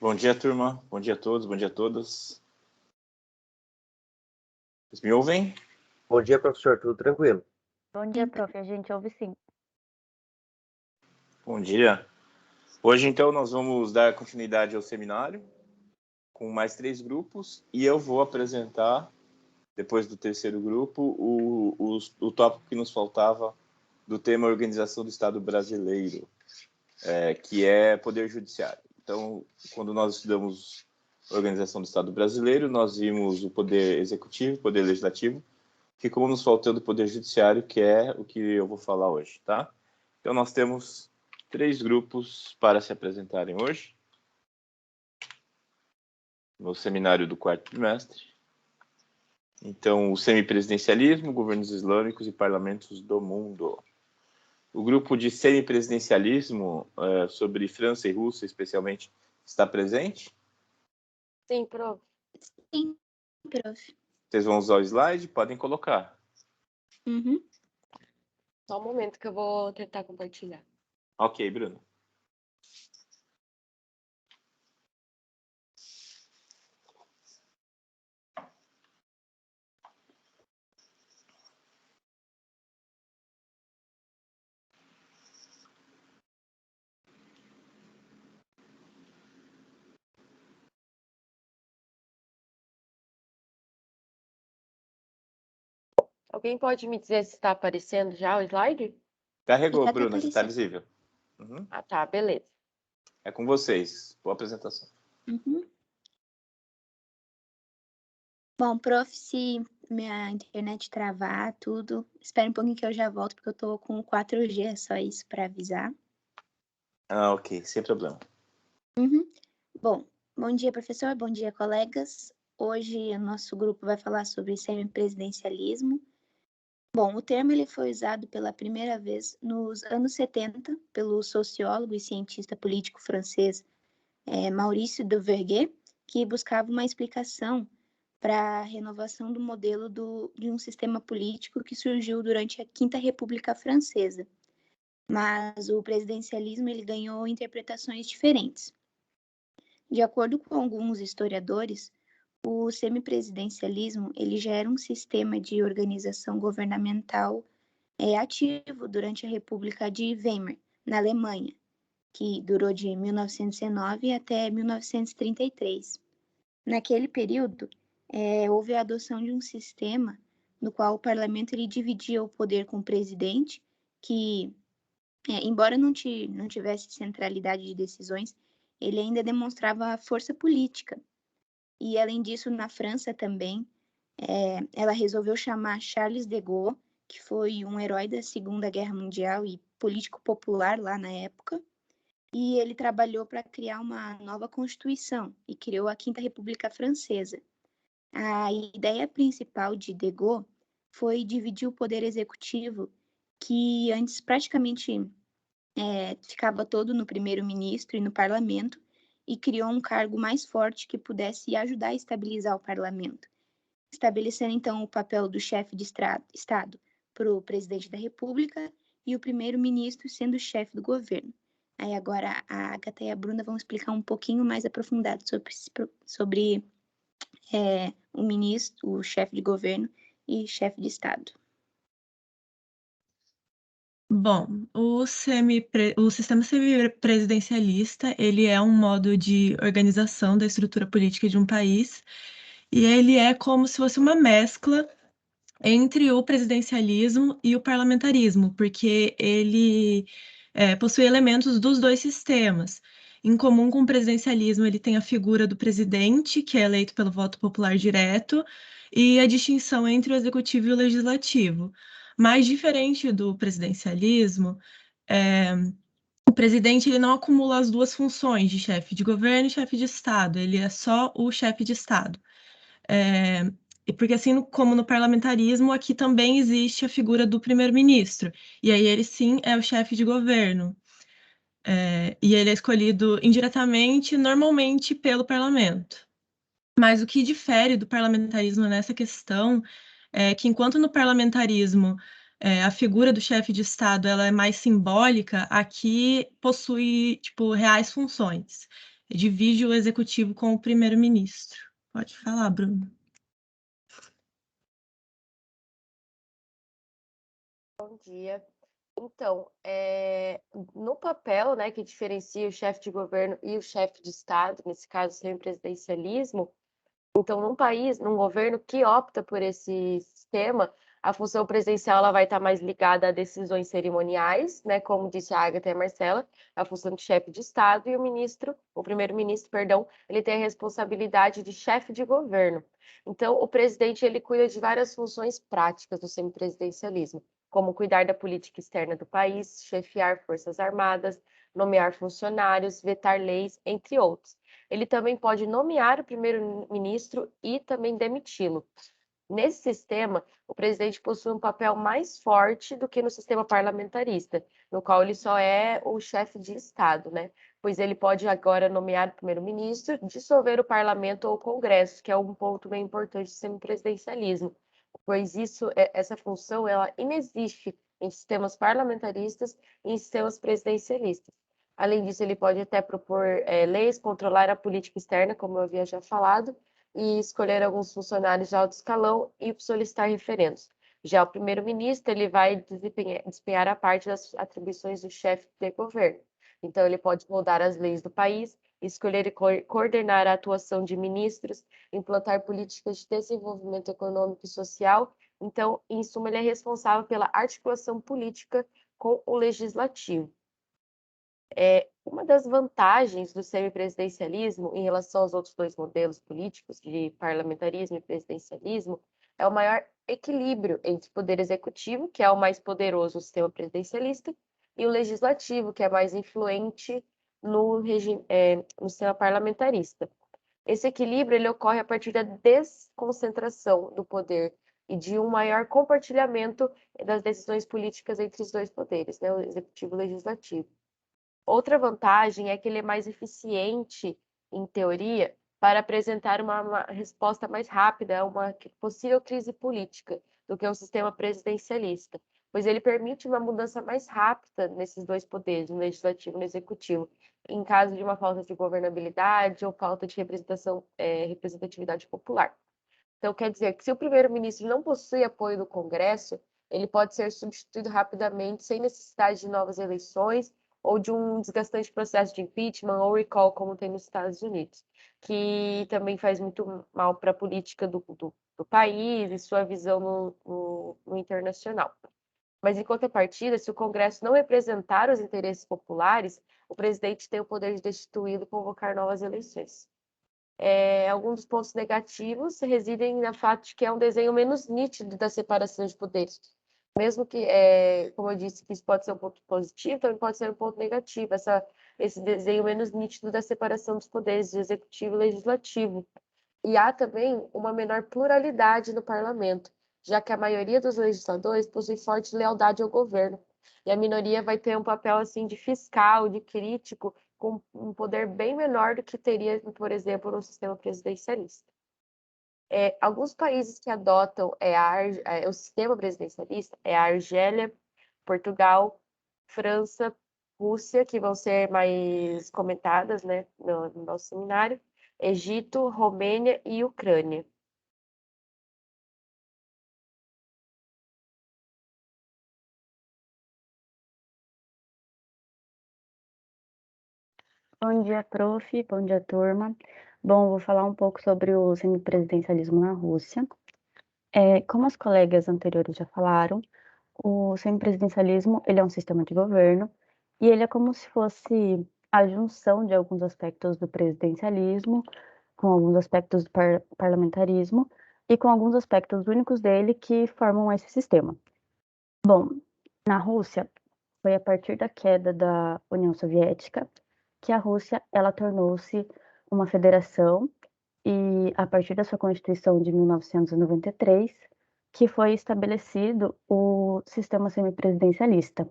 Bom dia, turma. Bom dia a todos, bom dia a todas. Vocês me ouvem? Bom dia, professor. Tudo tranquilo? Bom dia, prof. A gente ouve sim. Bom dia. Hoje, então, nós vamos dar continuidade ao seminário com mais 3 grupos e eu vou apresentar, depois do terceiro grupo, o tópico que nos faltava do tema Organização do Estado Brasileiro, que é Poder Judiciário. Então, quando nós estudamos Organização do Estado Brasileiro, nós vimos o Poder Executivo, Poder Legislativo, ficou nos faltando o Poder Judiciário, que é o que eu vou falar hoje, tá? Então, nós temos 3 grupos para se apresentarem hoje, no seminário do 4º trimestre. Então, o semipresidencialismo, governos islâmicos e parlamentos do mundo. O grupo de semipresidencialismo, sobre França e Rússia, especialmente, está presente? Sim, prof. Sim, prof. Vocês vão usar o slide? Podem colocar. Uhum. Só um momento que eu vou tentar compartilhar. Ok, Bruno. Alguém pode me dizer se está aparecendo já o slide? Carregou, Já tá Bruno, já está aparecendo. visível. Uhum. Ah, tá, beleza. É com vocês. Boa apresentação. Uhum. Bom, prof, se minha internet travar, tudo, espera um pouquinho que eu já volto, porque eu tô com 4G, é só isso para avisar. Ah, ok, sem problema. Uhum. Bom dia, professor, bom dia, colegas. Hoje o nosso grupo vai falar sobre semipresidencialismo. Bom, o termo ele foi usado pela primeira vez nos anos 70 pelo sociólogo e cientista político francês Maurice Duverger, que buscava uma explicação para a renovação do modelo de um sistema político que surgiu durante a Quinta República Francesa. Mas o presidencialismo ele ganhou interpretações diferentes. De acordo com alguns historiadores, o semipresidencialismo ele já era um sistema de organização governamental ativo durante a República de Weimar, na Alemanha, que durou de 1919 até 1933. Naquele período, houve a adoção de um sistema no qual o parlamento ele dividia o poder com o presidente, que, embora não tivesse centralidade de decisões, ele ainda demonstrava força política. E, além disso, na França também, ela resolveu chamar Charles de Gaulle, que foi um herói da Segunda Guerra Mundial e político popular lá na época, e ele trabalhou para criar uma nova Constituição e criou a Quinta República Francesa. A ideia principal de de Gaulle foi dividir o poder executivo, que antes praticamente ficava todo no primeiro-ministro e no parlamento, e criou um cargo mais forte que pudesse ajudar a estabilizar o parlamento, estabelecendo então o papel do chefe de Estado para o presidente da República e o primeiro-ministro sendo o chefe do governo. Aí agora a Agatha e a Bruna vão explicar um pouquinho mais aprofundado sobre o ministro, o chefe de governo e chefe de Estado. Bom, o sistema semipresidencialista, ele é um modo de organização da estrutura política de um país, e ele é como se fosse uma mescla entre o presidencialismo e o parlamentarismo, porque ele possui elementos dos dois sistemas. Em comum com o presidencialismo, ele tem a figura do presidente, que é eleito pelo voto popular direto, e a distinção entre o executivo e o legislativo. Mas, diferente do presidencialismo, o presidente ele não acumula as duas funções de chefe de governo e chefe de Estado, ele é só o chefe de Estado. Porque assim como no parlamentarismo, aqui também existe a figura do primeiro-ministro, e aí ele sim é o chefe de governo. E ele é escolhido indiretamente, normalmente pelo parlamento. Mas o que difere do parlamentarismo nessa questão é que, enquanto no parlamentarismo a figura do chefe de Estado ela é mais simbólica, aqui possui reais funções. divide o executivo com o primeiro-ministro. Pode falar, Bruno. Bom dia. Então, no papel, né, que diferencia o chefe de governo e o chefe de Estado, nesse caso, o semipresidencialismo, então, num governo que opta por esse sistema, a função presidencial ela vai estar mais ligada a decisões cerimoniais, né, como disse a Agatha e a Marcela, a função de chefe de Estado, e o primeiro-ministro, perdão, ele tem a responsabilidade de chefe de governo. Então, o presidente ele cuida de várias funções práticas do semipresidencialismo, como cuidar da política externa do país, chefiar forças armadas, nomear funcionários, vetar leis, entre outros. Ele também pode nomear o primeiro-ministro e também demiti-lo. Nesse sistema, o presidente possui um papel mais forte do que no sistema parlamentarista, no qual ele só é o chefe de Estado, né? Pois ele pode agora nomear o primeiro-ministro, dissolver o parlamento ou o Congresso, que é um ponto bem importante do semipresidencialismo, pois essa função ela inexiste em sistemas parlamentaristas e em sistemas presidencialistas. Além disso, ele pode até propor leis, controlar a política externa, como eu havia já falado, e escolher alguns funcionários de alto escalão e solicitar referendos. Já o primeiro-ministro, ele vai desempenhar a parte das atribuições do chefe de governo. Então, ele pode moldar as leis do país, escolher e coordenar a atuação de ministros, implantar políticas de desenvolvimento econômico e social. Então, em suma, ele é responsável pela articulação política com o legislativo. Uma das vantagens do semipresidencialismo em relação aos outros dois modelos políticos, de parlamentarismo e presidencialismo, é o maior equilíbrio entre o poder executivo, que é o mais poderoso no sistema presidencialista, e o legislativo, que é mais influente no sistema parlamentarista. Esse equilíbrio ele ocorre a partir da desconcentração do poder e de um maior compartilhamento das decisões políticas entre os dois poderes, né, o executivo e o legislativo. Outra vantagem é que ele é mais eficiente, em teoria, para apresentar uma resposta mais rápida a uma possível crise política do que um sistema presidencialista, pois ele permite uma mudança mais rápida nesses dois poderes, no legislativo e no executivo, em caso de uma falta de governabilidade ou falta de representatividade popular. Então, quer dizer que se o primeiro-ministro não possui apoio do Congresso, ele pode ser substituído rapidamente, sem necessidade de novas eleições ou de um desgastante processo de impeachment ou recall, como tem nos Estados Unidos, que também faz muito mal para a política do país e sua visão no internacional. Mas, em contrapartida, se o Congresso não representar os interesses populares, o presidente tem o poder de destituí-lo e convocar novas eleições. Alguns dos pontos negativos residem no fato de que é um desenho menos nítido da separação de poderes. Mesmo que, como eu disse, que isso pode ser um ponto positivo, também pode ser um ponto negativo, esse desenho menos nítido da separação dos poderes, do executivo e legislativo. E há também uma menor pluralidade no parlamento, já que a maioria dos legisladores possui forte lealdade ao governo. E a minoria vai ter um papel assim de fiscal, de crítico, com um poder bem menor do que teria, por exemplo, no sistema presidencialista. Alguns países que adotam o sistema presidencialista é a Argélia, Portugal, França, Rússia, que vão ser mais comentadas, né, no nosso seminário, Egito, Romênia e Ucrânia. Bom dia, prof. Bom dia, turma. Bom, vou falar um pouco sobre o semipresidencialismo na Rússia. Como os colegas anteriores já falaram, o semipresidencialismo ele é um sistema de governo e ele é como se fosse a junção de alguns aspectos do presidencialismo com alguns aspectos do parlamentarismo e com alguns aspectos únicos dele que formam esse sistema. Bom, na Rússia, foi a partir da queda da União Soviética que a Rússia ela tornou-se uma federação e a partir da sua Constituição de 1993 que foi estabelecido o sistema semipresidencialista.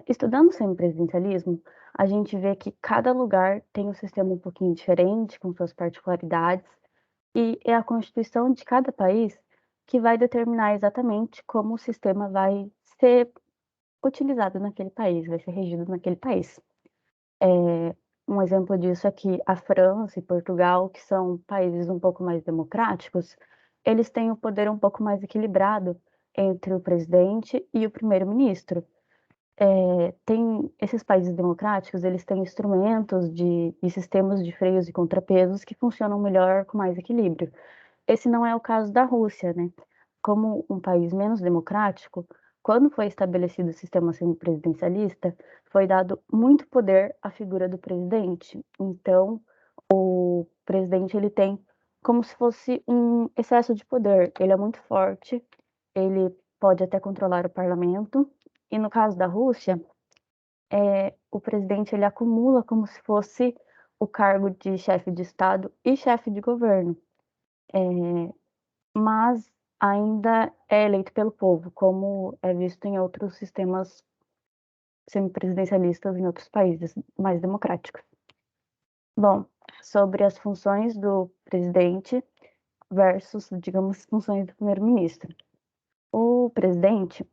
Estudando o semipresidencialismo, a gente vê que cada lugar tem um sistema um pouquinho diferente, com suas particularidades, e é a Constituição de cada país que vai determinar exatamente como o sistema vai ser utilizado naquele país, vai ser regido naquele país. um exemplo disso é que a França e Portugal, que são países um pouco mais democráticos, eles têm o poder um pouco mais equilibrado entre o presidente e o primeiro-ministro. Esses países democráticos, eles têm instrumentos e sistemas de freios e contrapesos que funcionam melhor com mais equilíbrio. Esse não é o caso da Rússia, né? Como um país menos democrático, quando foi estabelecido o sistema semipresidencialista, foi dado muito poder à figura do presidente. Então, o presidente ele tem como se fosse um excesso de poder. Ele é muito forte, ele pode até controlar o parlamento. E no caso da Rússia, o presidente ele acumula como se fosse o cargo de chefe de Estado e chefe de governo, mas ainda é eleito pelo povo, como é visto em outros sistemas semipresidencialistas em outros países mais democráticos. Bom, sobre as funções do presidente versus, digamos, funções do primeiro-ministro. O presidente,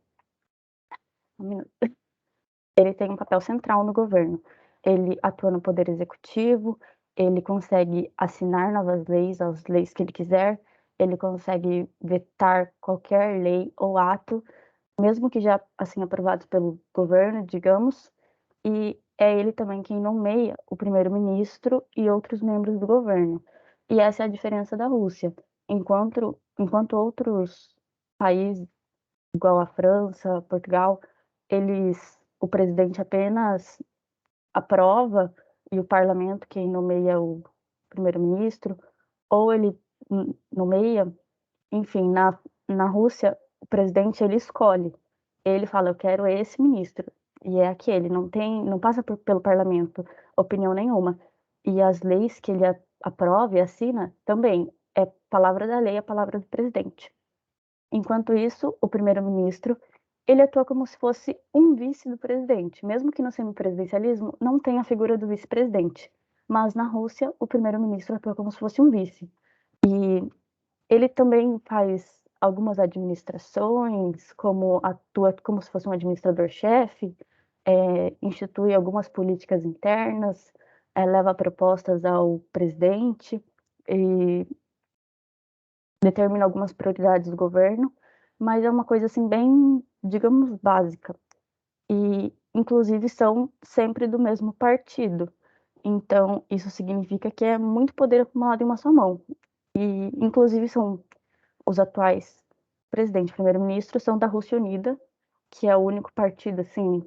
ele tem um papel central no governo. Ele atua no poder executivo, ele consegue assinar novas leis, as leis que ele quiser, ele consegue vetar qualquer lei ou ato, mesmo que já assim aprovados pelo governo, digamos, e é ele também quem nomeia o primeiro-ministro e outros membros do governo. E essa é a diferença da Rússia. Enquanto outros países, igual a França, Portugal, o presidente apenas aprova e o parlamento quem nomeia o primeiro-ministro, ou ele nomeia, enfim, na Rússia, o presidente ele escolhe. Ele fala, eu quero esse ministro, e é aquele, não passa pelo parlamento opinião nenhuma. E as leis que ele aprova e assina também é palavra da lei, a palavra do presidente. Enquanto isso, o primeiro-ministro, ele atua como se fosse um vice do presidente, mesmo que no semipresidencialismo não tenha a figura do vice-presidente. Mas na Rússia, o primeiro-ministro atua como se fosse um vice. E ele também faz algumas administrações, atua como se fosse um administrador-chefe, institui algumas políticas internas, leva propostas ao presidente e determina algumas prioridades do governo, mas é uma coisa assim bem, digamos, básica. E inclusive são sempre do mesmo partido. Então, isso significa que é muito poder acumulado em uma só mão. E inclusive são os atuais presidente e primeiro-ministro são da Rússia Unida, que é o único partido assim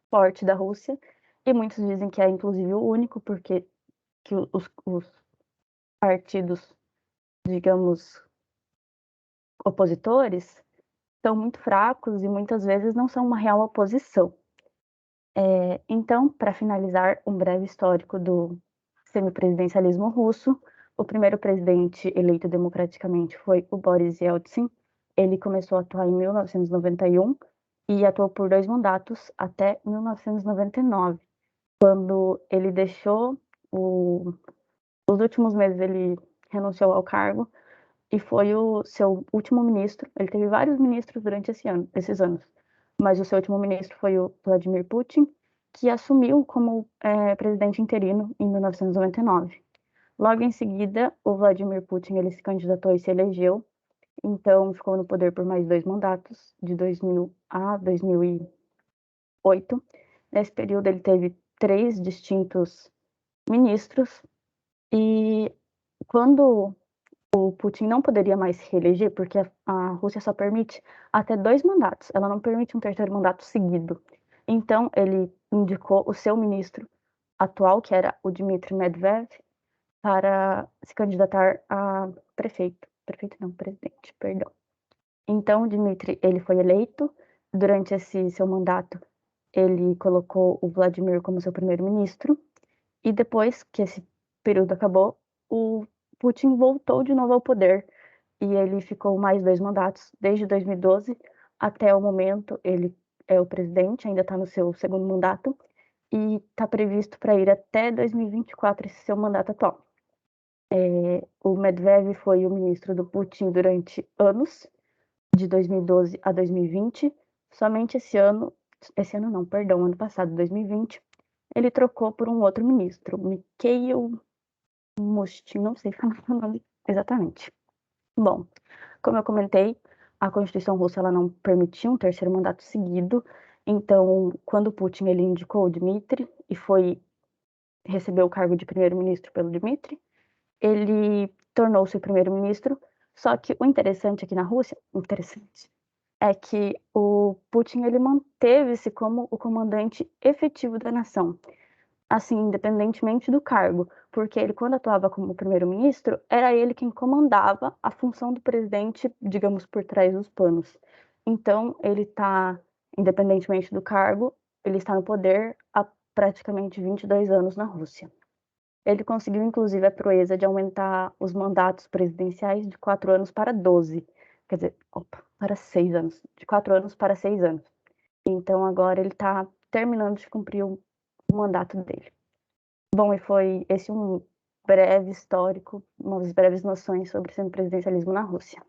forte da Rússia, e muitos dizem que é inclusive o único porque que os partidos, digamos, opositores são muito fracos e muitas vezes não são uma real oposição. Então, para finalizar, um breve histórico do semipresidencialismo russo. O primeiro presidente eleito democraticamente foi o Boris Yeltsin. Ele começou a atuar em 1991 e atuou por 2 mandatos até 1999, quando ele deixou os últimos meses ele renunciou ao cargo e foi o seu último ministro. Ele teve vários ministros durante esses anos, mas o seu último ministro foi o Vladimir Putin, que assumiu como presidente interino em 1999. Logo em seguida, o Vladimir Putin ele se candidatou e se elegeu, então ficou no poder por mais 2 mandatos, de 2000 a 2008. Nesse período, ele teve 3 distintos ministros, e quando o Putin não poderia mais se reeleger, porque a Rússia só permite até 2 mandatos, ela não permite um terceiro mandato seguido. Então, ele indicou o seu ministro atual, que era o Dmitry Medvedev, para se candidatar a prefeito. Prefeito não, presidente, perdão. Então, o Dmitry, ele foi eleito. Durante esse seu mandato, ele colocou o Vladimir como seu primeiro-ministro. E depois que esse período acabou, o Putin voltou de novo ao poder. E ele ficou mais 2 mandatos, desde 2012 até o momento. Ele é o presidente, ainda está no seu segundo mandato. E está previsto para ir até 2024 esse seu mandato atual. O Medvedev foi o ministro do Putin durante anos, de 2012 a 2020. Somente ano passado, 2020, ele trocou por um outro ministro, Mikhail Mushtin, não sei falar o nome exatamente. Bom, como eu comentei, a Constituição russa ela não permitia um terceiro mandato seguido, então, quando Putin ele indicou o Dmitry e recebeu o cargo de primeiro-ministro pelo Dmitry, ele tornou-se o primeiro-ministro, só que o interessante aqui na Rússia, é que o Putin ele manteve-se como o comandante efetivo da nação, assim, independentemente do cargo, porque ele, quando atuava como primeiro-ministro, era ele quem comandava a função do presidente, digamos, por trás dos panos. Então, ele está, independentemente do cargo, ele está no poder há praticamente 22 anos na Rússia. Ele conseguiu, inclusive, a proeza de aumentar os mandatos presidenciais de 4 anos para 12. Quer dizer, para 6 anos. De 4 anos para 6 anos. Então, agora ele está terminando de cumprir o mandato dele. Bom, e foi esse um breve histórico, umas breves noções sobre o semipresidencialismo na Rússia.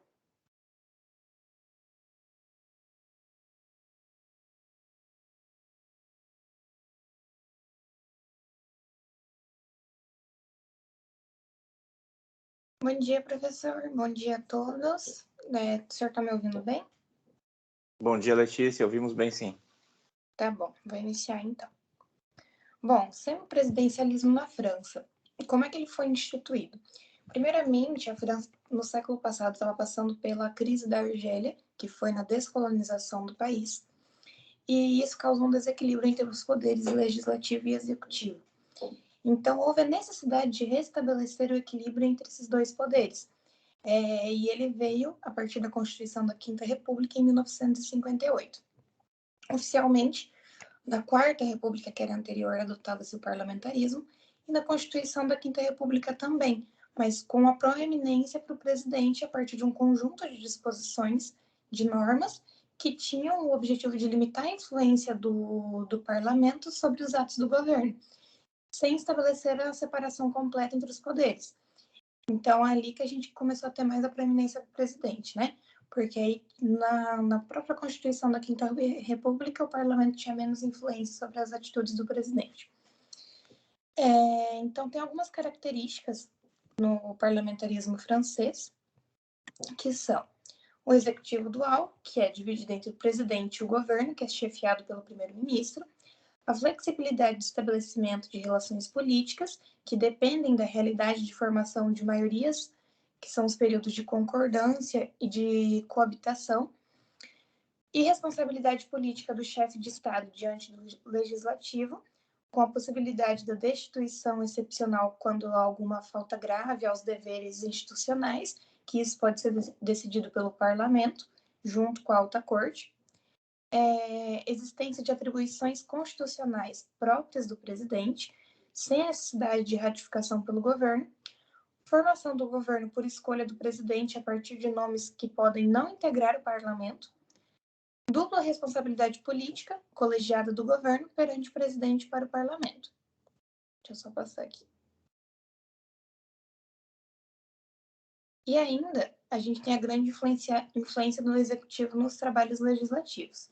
Bom dia, professor. Bom dia a todos. O senhor está me ouvindo bem? Bom dia, Letícia. Ouvimos bem, sim. Tá bom, vou iniciar então. Bom, semipresidencialismo na França. Como é que ele foi instituído? Primeiramente, a França, no século passado, estava passando pela crise da Argélia, que foi na descolonização do país, e isso causou um desequilíbrio entre os poderes legislativo e executivo. Então, houve a necessidade de restabelecer o equilíbrio entre esses dois poderes. E ele veio a partir da Constituição da Quinta República em 1958. Oficialmente, na Quarta República, que era anterior, adotava-se o parlamentarismo, e na Constituição da Quinta República também, mas com a proeminência para o presidente a partir de um conjunto de disposições, de normas, que tinham o objetivo de limitar a influência do parlamento sobre os atos do governo, sem estabelecer a separação completa entre os poderes. Então, é ali que a gente começou a ter mais a proeminência do presidente, né? Porque aí, na própria Constituição da Quinta República, o parlamento tinha menos influência sobre as atitudes do presidente. Então, tem algumas características no parlamentarismo francês, que são o executivo dual, que é dividido entre o presidente e o governo, que é chefiado pelo primeiro-ministro, a flexibilidade de estabelecimento de relações políticas, que dependem da realidade de formação de maiorias, que são os períodos de concordância e de coabitação, e responsabilidade política do chefe de Estado diante do legislativo, com a possibilidade da destituição excepcional quando há alguma falta grave aos deveres institucionais, que isso pode ser decidido pelo parlamento, junto com a alta corte, existência de atribuições constitucionais próprias do presidente, sem necessidade de ratificação pelo governo, formação do governo por escolha do presidente a partir de nomes que podem não integrar o parlamento, dupla responsabilidade política, colegiada do governo perante o presidente para o parlamento. Deixa eu só passar aqui. E ainda, a gente tem a grande influência do executivo nos trabalhos legislativos.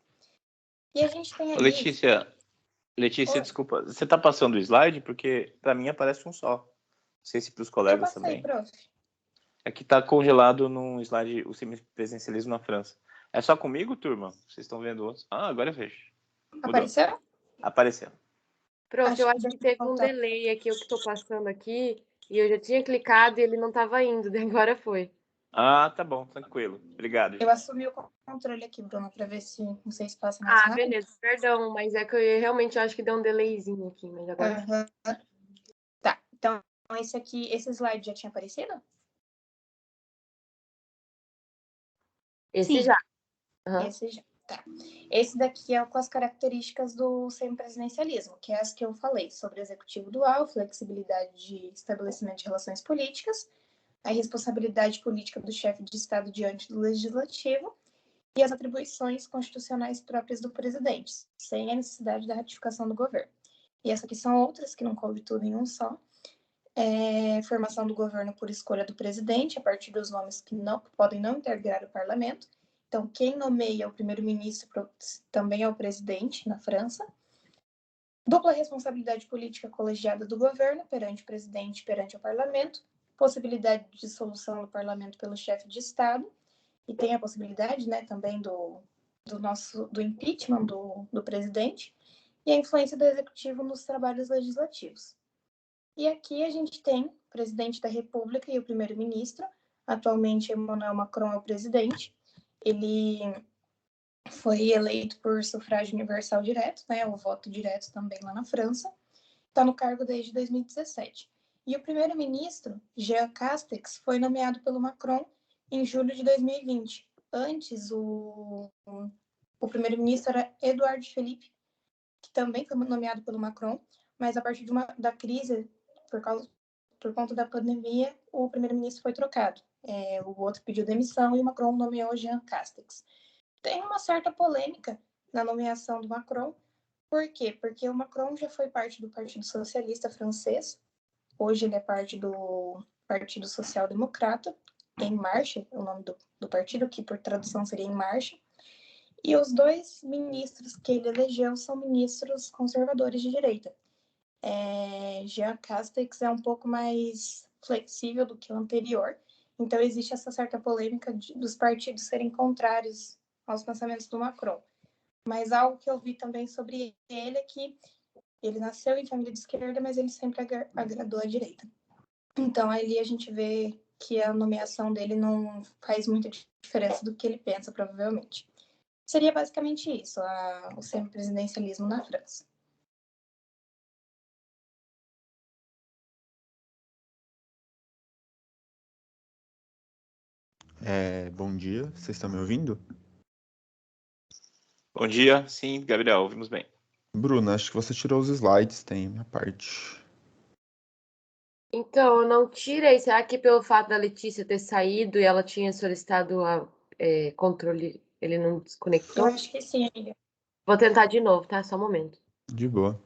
E a gente tem ali... Letícia, desculpa, você está passando o slide? Porque para mim aparece um só. Não sei se para os colegas também. Prof. É que está congelado no slide o semipresidencialismo na França. É só comigo, turma? Vocês estão vendo outros? Ah, agora eu vejo. Apareceu? Apareceu. Prof, eu acho que teve um delay aqui, eu que estou passando aqui, e eu já tinha clicado e ele não estava indo, agora foi. Ah, tá bom, tranquilo. Obrigado. Eu assumi o controle aqui, Bruna, para ver se vocês passam mais rápido. Beleza, perdão, mas é que eu realmente acho que deu um delayzinho aqui, mas agora... Tá, então esse slide já tinha aparecido? Esse Sim. já. Esse já, tá. Esse daqui é com as características do semipresidencialismo, que é as que eu falei, sobre executivo dual, flexibilidade de estabelecimento de relações políticas, a responsabilidade política do chefe de Estado diante do legislativo e as atribuições constitucionais próprias do presidente, sem a necessidade da ratificação do governo. E essas aqui são outras, que não coube tudo em um só. Formação do governo por escolha do presidente, a partir dos nomes que podem não integrar o parlamento. Então, quem nomeia o primeiro-ministro também é o presidente na França. Dupla responsabilidade política colegiada do governo perante o presidente e perante o parlamento, possibilidade de dissolução do parlamento pelo chefe de Estado, e tem a possibilidade, né, também do impeachment do presidente, e a influência do executivo nos trabalhos legislativos. E aqui a gente tem o presidente da República e o primeiro-ministro. Atualmente, Emmanuel Macron é o presidente. Ele foi eleito por sufrágio universal direto, né, o voto direto também lá na França. Está no cargo desde 2017. E o primeiro-ministro, Jean Castex, foi nomeado pelo Macron em julho de 2020. Antes, o primeiro-ministro era Edouard Philippe, que também foi nomeado pelo Macron, mas a partir da crise, por conta da pandemia, o primeiro-ministro foi trocado. O outro pediu demissão e o Macron nomeou Jean Castex. Tem uma certa polêmica na nomeação do Macron. Por quê? Porque o Macron já foi parte do Partido Socialista francês, hoje ele é parte do Partido Social Democrata, Em Marche, o nome do partido, que por tradução seria Em Marche. E os dois ministros que ele elegeu são ministros conservadores de direita. Jean Castex é um pouco mais flexível do que o anterior, então existe essa certa polêmica dos partidos serem contrários aos pensamentos do Macron. Mas algo que eu vi também sobre ele é que ele nasceu em família de esquerda, mas ele sempre agradou a direita. Então, ali a gente vê que a nomeação dele não faz muita diferença do que ele pensa, provavelmente. Seria basicamente isso, o semipresidencialismo na França. Bom dia, vocês estão me ouvindo? Bom dia, sim, Gabriel, ouvimos bem. Bruno, acho que você tirou os slides, tem a minha parte. Então, eu não tirei. Será que pelo fato da Letícia ter saído e ela tinha solicitado controle, ele não Eu desconectou? acho que sim, amiga. Vou tentar de novo, tá? Só um momento. De boa.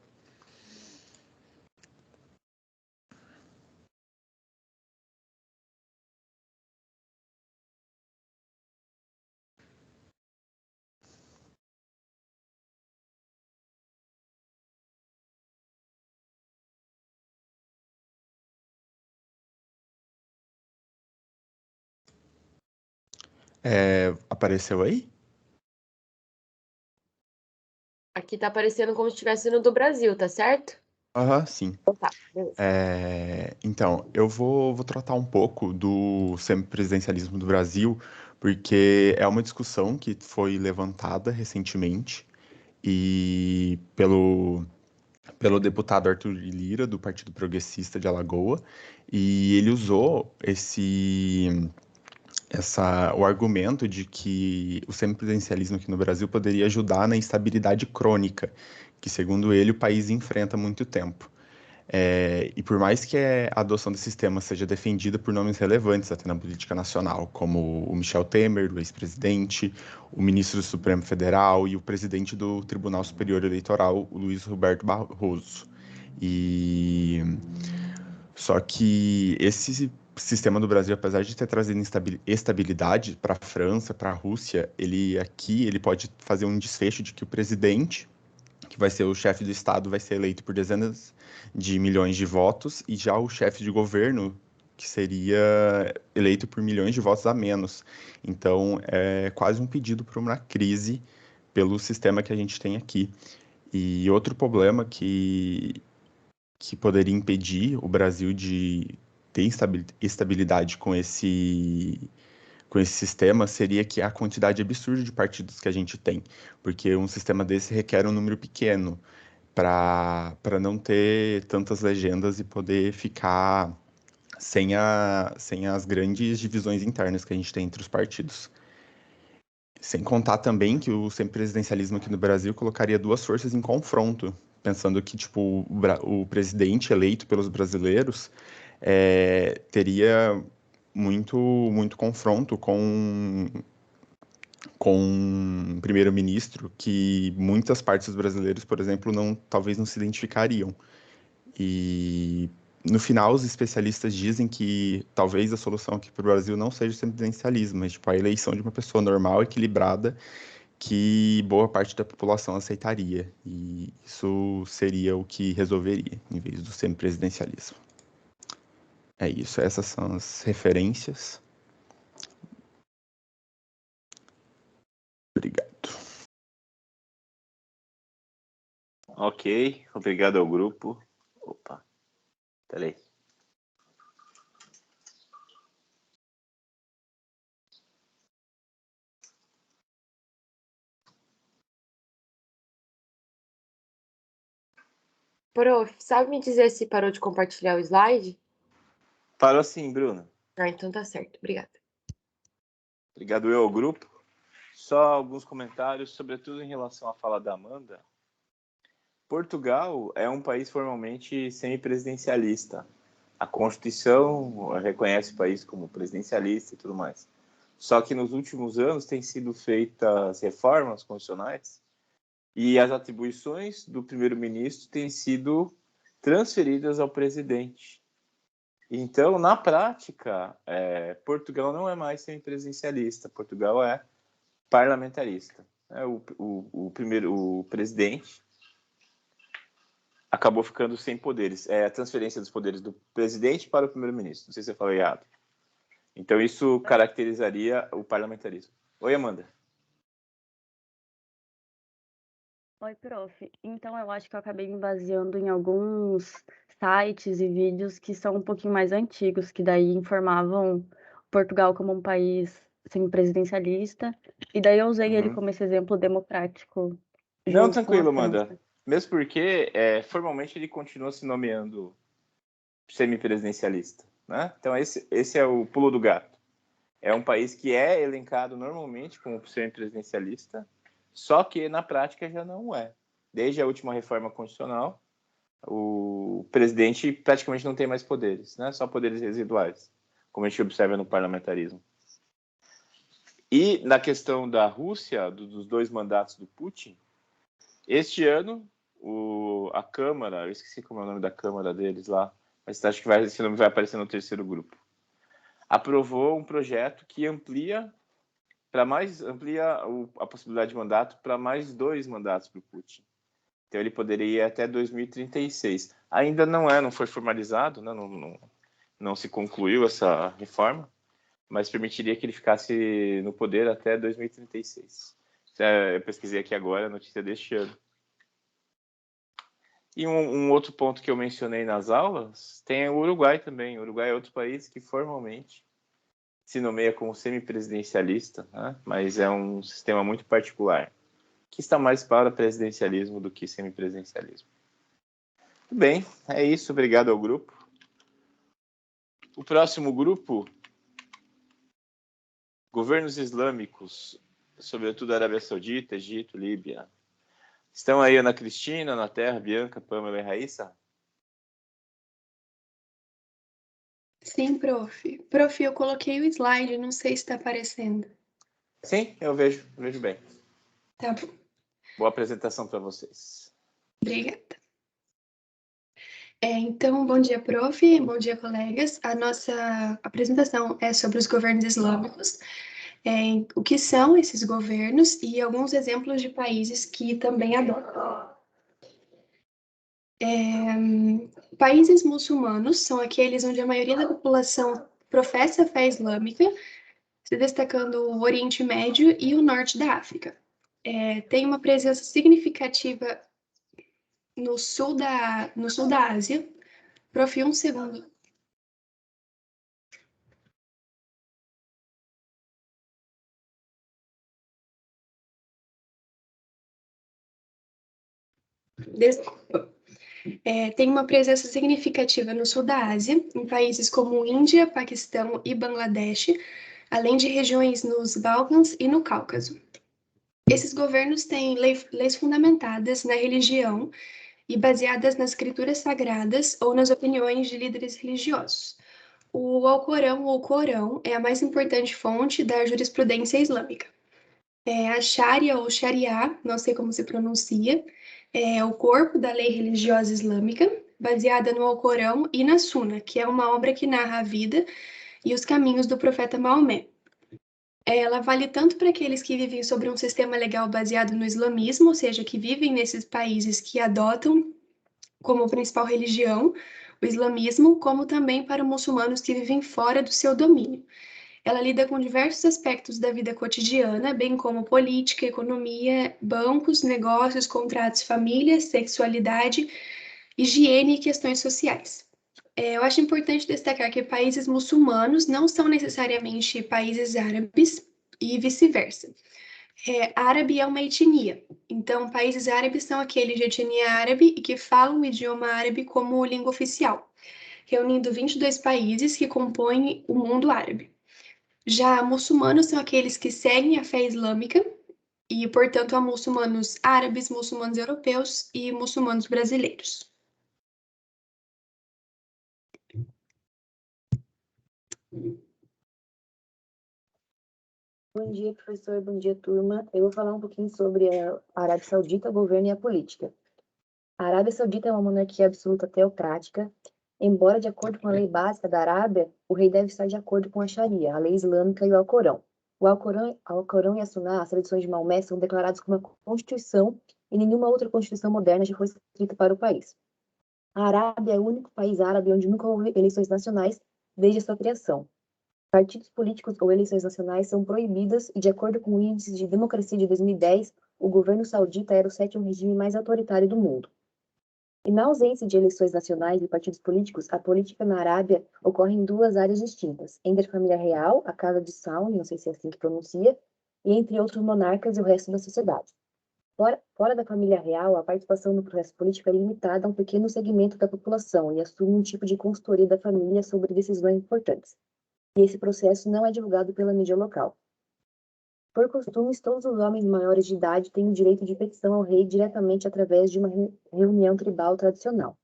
Apareceu aí? Aqui tá aparecendo como se estivesse no do Brasil, tá certo? Aham, sim. Então tá, beleza. Então, eu vou tratar um pouco do semipresidencialismo do Brasil, porque é uma discussão que foi levantada recentemente e pelo deputado Arthur Lira, do Partido Progressista de Alagoa, e ele usou o argumento de que o semipresidencialismo aqui no Brasil poderia ajudar na instabilidade crônica, que, segundo ele, o país enfrenta há muito tempo. E por mais que a adoção desse sistema seja defendida por nomes relevantes até na política nacional, como o Michel Temer, o ex-presidente, o ministro do Supremo Federal e o presidente do Tribunal Superior Eleitoral, o Luiz Roberto Barroso. Só que esse sistema do Brasil, apesar de ter trazido estabilidade para a França, para a Rússia, ele pode fazer um desfecho de que o presidente, que vai ser o chefe do Estado, vai ser eleito por dezenas de milhões de votos, e já o chefe de governo, que seria eleito por milhões de votos a menos. Então, é quase um pedido para uma crise pelo sistema que a gente tem aqui. E outro problema que poderia impedir o Brasil de ter estabilidade com esse sistema seria que a quantidade absurda de partidos que a gente tem, porque um sistema desse requer um número pequeno para não ter tantas legendas e poder ficar sem as grandes divisões internas que a gente tem entre os partidos. Sem contar também que o semipresidencialismo aqui no Brasil colocaria duas forças em confronto, pensando que tipo, o presidente eleito pelos brasileiros teria muito confronto com um primeiro-ministro que muitas partes dos brasileiros, por exemplo, talvez não se identificariam. E no final, os especialistas dizem que talvez a solução aqui para o Brasil não seja o semipresidencialismo, mas tipo, a eleição de uma pessoa normal, equilibrada, que boa parte da população aceitaria. E isso seria o que resolveria, em vez do semipresidencialismo. É isso, essas são as referências. Obrigado. Ok, obrigado ao grupo. Opa, peraí. Prof, sabe me dizer se parou de compartilhar o slide? Parou sim, Bruna. Ah, então tá certo. Obrigada. Obrigado eu ao grupo. Só alguns comentários, sobretudo em relação à fala da Amanda. Portugal é um país formalmente semipresidencialista. A Constituição reconhece o país como presidencialista e tudo mais. Só que nos últimos anos têm sido feitas reformas constitucionais e as atribuições do primeiro-ministro têm sido transferidas ao presidente. Então, na prática, Portugal não é mais semipresidencialista, Portugal é parlamentarista. O presidente acabou ficando sem poderes. É a transferência dos poderes do presidente para o primeiro-ministro. Não sei se eu falei errado. Então, isso caracterizaria o parlamentarismo. Oi, Amanda. Oi, prof. Então, eu acho que eu acabei me baseando em alguns sites e vídeos que são um pouquinho mais antigos, que daí informavam Portugal como um país semipresidencialista, e daí eu usei ele como esse exemplo democrático Não, junto com a tranquilo, França. Amanda. Mesmo porque, formalmente, ele continua se nomeando semipresidencialista, né? Então, esse é o pulo do gato. É um país que é elencado normalmente como semipresidencialista, só que na prática já não é. Desde a última reforma constitucional, o presidente praticamente não tem mais poderes, né? Só poderes residuais, como a gente observa no parlamentarismo. E na questão da Rússia, dos 2 mandatos do Putin, este ano a Câmara, eu esqueci como é o nome da Câmara deles lá, mas acho que esse nome vai aparecer no terceiro grupo, aprovou um projeto que amplia a possibilidade de mandato para mais 2 mandatos para o Putin. Então ele poderia ir até 2036. Ainda não foi formalizado, né? Não se concluiu essa reforma, mas permitiria que ele ficasse no poder até 2036. Eu pesquisei aqui agora, a notícia deste ano. E um outro ponto que eu mencionei nas aulas, tem o Uruguai também. O Uruguai é outro país que formalmente se nomeia como semipresidencialista, né? Mas é um sistema muito particular, que está mais para presidencialismo do que semipresidencialismo. Muito bem, é isso. Obrigado ao grupo. O próximo grupo, governos islâmicos, sobretudo Arábia Saudita, Egito, Líbia. Estão aí Ana Cristina, Ana Terra, Bianca, Pamela e Raíssa? Sim, prof. Prof, eu coloquei o slide, não sei se está aparecendo. Sim, eu vejo bem. Tá bom. Boa apresentação para vocês. Obrigada. Então, bom dia, prof. Bom dia, colegas. A nossa apresentação é sobre os governos islâmicos, o que são esses governos e alguns exemplos de países que também adotam. Países muçulmanos são aqueles onde a maioria da população professa a fé islâmica, se destacando o Oriente Médio e o Norte da África. Tem uma presença significativa no sul da Ásia. Prof, um segundo. Desculpa. Tem uma presença significativa no sul da Ásia, em países como Índia, Paquistão e Bangladesh, além de regiões nos Balcãs e no Cáucaso. Esses governos têm leis fundamentadas na religião e baseadas nas escrituras sagradas ou nas opiniões de líderes religiosos. O Alcorão ou Corão é a mais importante fonte da jurisprudência islâmica. A Sharia ou Sharia, não sei como se pronuncia, é o corpo da lei religiosa islâmica, baseada no Alcorão e na Suna, que é uma obra que narra a vida e os caminhos do profeta Maomé. Ela vale tanto para aqueles que vivem sobre um sistema legal baseado no islamismo, ou seja, que vivem nesses países que adotam como principal religião o islamismo, como também para muçulmanos que vivem fora do seu domínio. Ela lida com diversos aspectos da vida cotidiana, bem como política, economia, bancos, negócios, contratos, família, sexualidade, higiene e questões sociais. Eu acho importante destacar que países muçulmanos não são necessariamente países árabes e vice-versa. Árabe é uma etnia, então países árabes são aqueles de etnia árabe e que falam o idioma árabe como língua oficial, reunindo 22 países que compõem o mundo árabe. Já muçulmanos são aqueles que seguem a fé islâmica e, portanto, há muçulmanos árabes, muçulmanos europeus e muçulmanos brasileiros. Bom dia, professor. Bom dia, turma. Eu vou falar um pouquinho sobre a Arábia Saudita, o governo e a política. A Arábia Saudita é uma monarquia absoluta teocrática, embora, de acordo com a lei básica da Arábia, o rei deve estar de acordo com a Sharia, a lei islâmica e o Alcorão. O Alcorão e a Suná, as tradições de Maomé, são declarados como uma constituição e nenhuma outra constituição moderna já foi escrita para o país. A Arábia é o único país árabe onde nunca houve eleições nacionais desde a sua criação. Partidos políticos ou eleições nacionais são proibidas e, de acordo com o Índice de Democracia de 2010, o governo saudita era o 7º regime mais autoritário do mundo. E na ausência de eleições nacionais e partidos políticos, a política na Arábia ocorre em duas áreas distintas, entre a família real, a casa de Saud, não sei se é assim que pronuncia, e entre outros monarcas e o resto da sociedade. Fora da família real, a participação no processo político é limitada a um pequeno segmento da população e assume um tipo de consultoria da família sobre decisões importantes. E esse processo não é divulgado pela mídia local. Por costumes, todos os homens maiores de idade têm o direito de petição ao rei diretamente através de uma reunião tribal tradicional.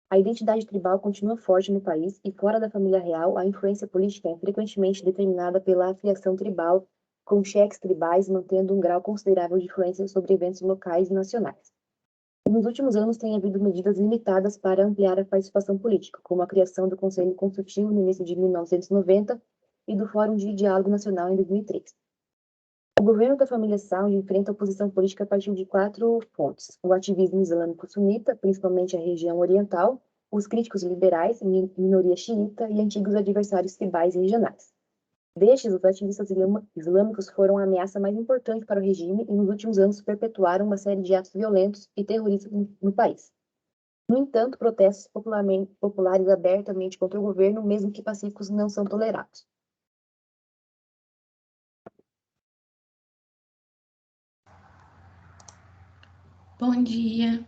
A identidade tribal continua forte no país e, fora da família real, a influência política é frequentemente determinada pela afiliação tribal, com cheques tribais mantendo um grau considerável de influência sobre eventos locais e nacionais. Nos últimos anos, tem havido medidas limitadas para ampliar a participação política, como a criação do Conselho Consultivo no início de 1990 e do Fórum de Diálogo Nacional em 2003. O governo da família Saud enfrenta a oposição política a partir de 4 fontes: o ativismo islâmico sunita, principalmente a região oriental, os críticos liberais, minoria xiita e antigos adversários tribais e regionais. Destes, os ativistas islâmicos foram a ameaça mais importante para o regime e, nos últimos anos, perpetuaram uma série de atos violentos e terroristas no país. No entanto, protestos populares abertamente contra o governo, mesmo que pacíficos, não são tolerados. Bom dia.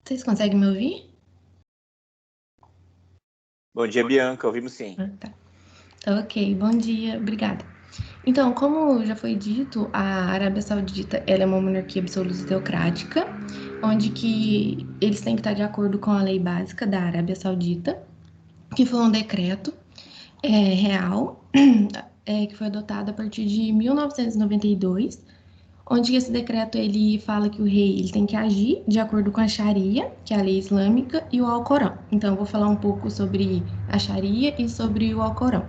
Vocês conseguem me ouvir? Bom dia, Bianca. Ouvimos sim. Tá ok, bom dia, obrigada. Então, como já foi dito, a Arábia Saudita ela é uma monarquia absoluta teocrática, onde que eles têm que estar de acordo com a lei básica da Arábia Saudita, que foi um decreto real, que foi adotado a partir de 1992, onde esse decreto ele fala que o rei ele tem que agir de acordo com a Sharia, que é a lei islâmica, e o Alcorão. Então, eu vou falar um pouco sobre a Sharia e sobre o Alcorão.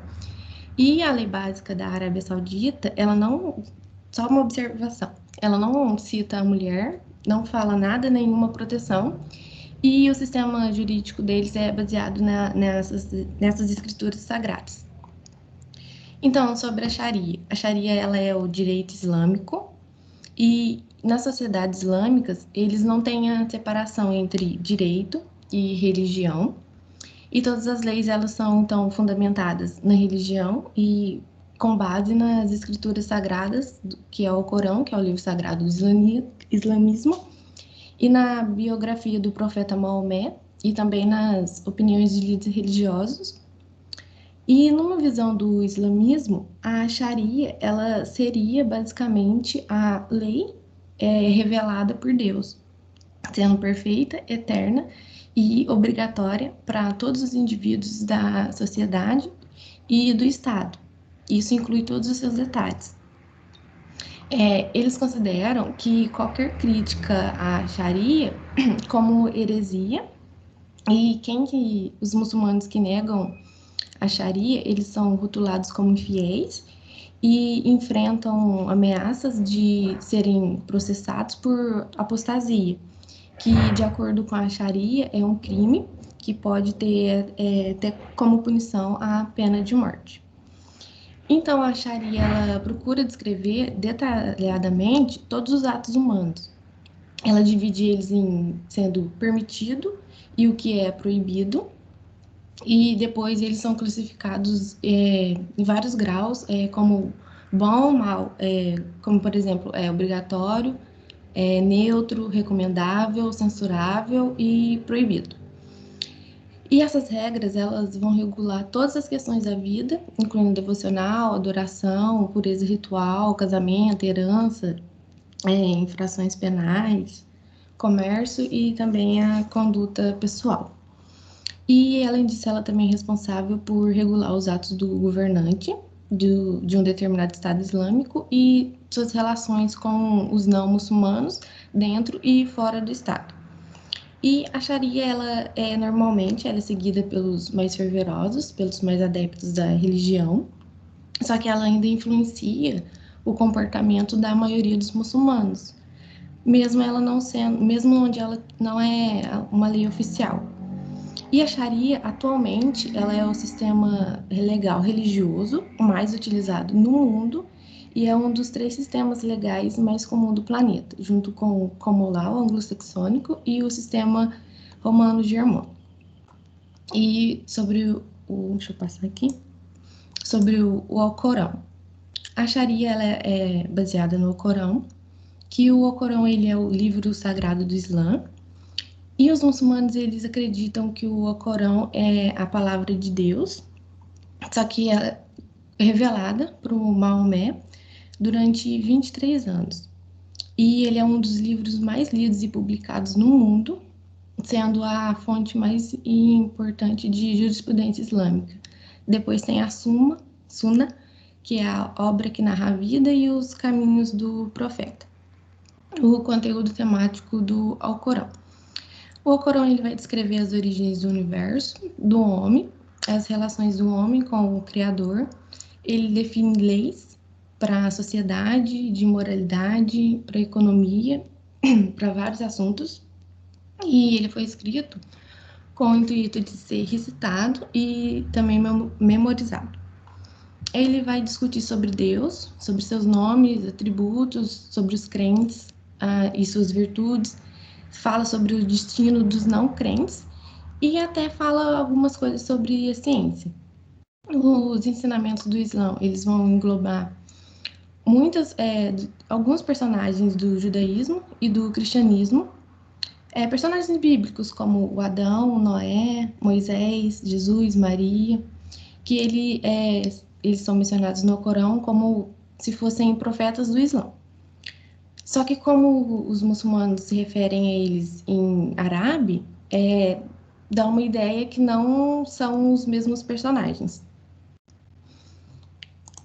E a lei básica da Arábia Saudita, ela não... Só uma observação. Ela não cita a mulher, não fala nada, nenhuma proteção, e o sistema jurídico deles é baseado nessas escrituras sagradas. Então, sobre a Sharia. A Sharia ela é o direito islâmico, e nas sociedades islâmicas, eles não têm a separação entre direito e religião, e todas as leis elas são, então, fundamentadas na religião e com base nas escrituras sagradas, que é o Corão, que é o livro sagrado do islamismo, e na biografia do profeta Maomé, e também nas opiniões de líderes religiosos. E numa visão do islamismo, a Sharia, ela seria basicamente a lei revelada por Deus, sendo perfeita, eterna e obrigatória para todos os indivíduos da sociedade e do Estado. Isso inclui todos os seus detalhes. Eles consideram que qualquer crítica à Sharia como heresia, e os muçulmanos que negam a Sharia, eles são rotulados como infiéis e enfrentam ameaças de serem processados por apostasia, que, de acordo com a Sharia, é um crime que pode ter como punição a pena de morte. Então, a Sharia ela procura descrever detalhadamente todos os atos humanos. Ela divide eles em sendo permitido e o que é proibido, e depois eles são classificados em vários graus, como bom, mal, como, por exemplo, obrigatório, neutro, recomendável, censurável e proibido. E essas regras, elas vão regular todas as questões da vida, incluindo devocional, adoração, pureza ritual, casamento, herança, infrações penais, comércio e também a conduta pessoal. E, além disso, ela também é responsável por regular os atos do governante de um determinado Estado Islâmico e suas relações com os não muçulmanos dentro e fora do Estado. E a Sharia, normalmente, ela é seguida pelos mais fervorosos, pelos mais adeptos da religião, só que ela ainda influencia o comportamento da maioria dos muçulmanos, mesmo ela não sendo, mesmo onde ela não é uma lei oficial. E a Sharia, atualmente, ela é o sistema legal religioso mais utilizado no mundo e é um dos 3 sistemas legais mais comuns do planeta, junto com o common law anglo-saxônico e o sistema romano-germânico. E sobre deixa eu passar aqui, sobre o Alcorão. A Sharia ela é baseada no Alcorão, que o Alcorão ele é o livro sagrado do Islã, e os muçulmanos eles acreditam que o Alcorão é a palavra de Deus, só que ela é revelada por Maomé durante 23 anos. E ele é um dos livros mais lidos e publicados no mundo, sendo a fonte mais importante de jurisprudência islâmica. Depois tem a Sunna, que é a obra que narra a vida e os caminhos do profeta. O conteúdo temático do Alcorão. O Alcorão ele vai descrever as origens do universo, do homem, as relações do homem com o Criador. Ele define leis para a sociedade, de moralidade, para a economia, para vários assuntos. E ele foi escrito com o intuito de ser recitado e também memorizado. Ele vai discutir sobre Deus, sobre seus nomes, atributos, sobre os crentes e suas virtudes, fala sobre o destino dos não crentes e até fala algumas coisas sobre a ciência. Os ensinamentos do Islã, eles vão englobar alguns personagens do judaísmo e do cristianismo, personagens bíblicos como o Adão, Noé, Moisés, Jesus, Maria, que eles são mencionados no Corão como se fossem profetas do Islã. Só que como os muçulmanos se referem a eles em árabe, dá uma ideia que não são os mesmos personagens.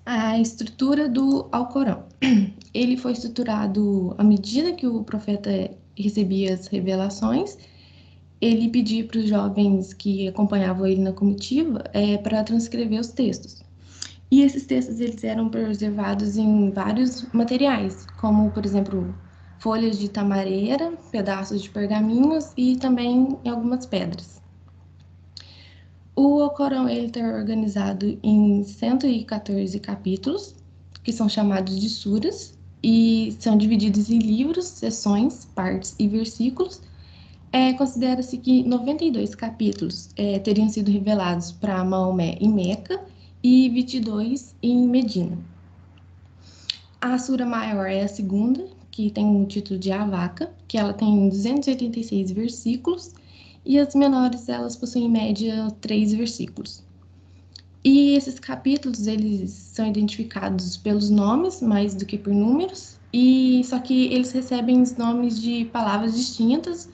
A estrutura do Alcorão. Ele foi estruturado à medida que o profeta recebia as revelações. Ele pedia para os jovens que acompanhavam ele na comitiva para transcrever os textos. E esses textos eles eram preservados em vários materiais, como, por exemplo, folhas de tamareira, pedaços de pergaminhos e também em algumas pedras. O Alcorão está organizado em 114 capítulos, que são chamados de suras, e são divididos em livros, seções, partes e versículos. Considera-se que 92 capítulos teriam sido revelados para Maomé em Meca, e 22 em Medina. A sura maior é a segunda, que tem o título de Avaca, que ela tem 286 versículos, e as menores elas possuem em média 3 versículos. E esses capítulos eles são identificados pelos nomes mais do que por números, só que eles recebem os nomes de palavras distintas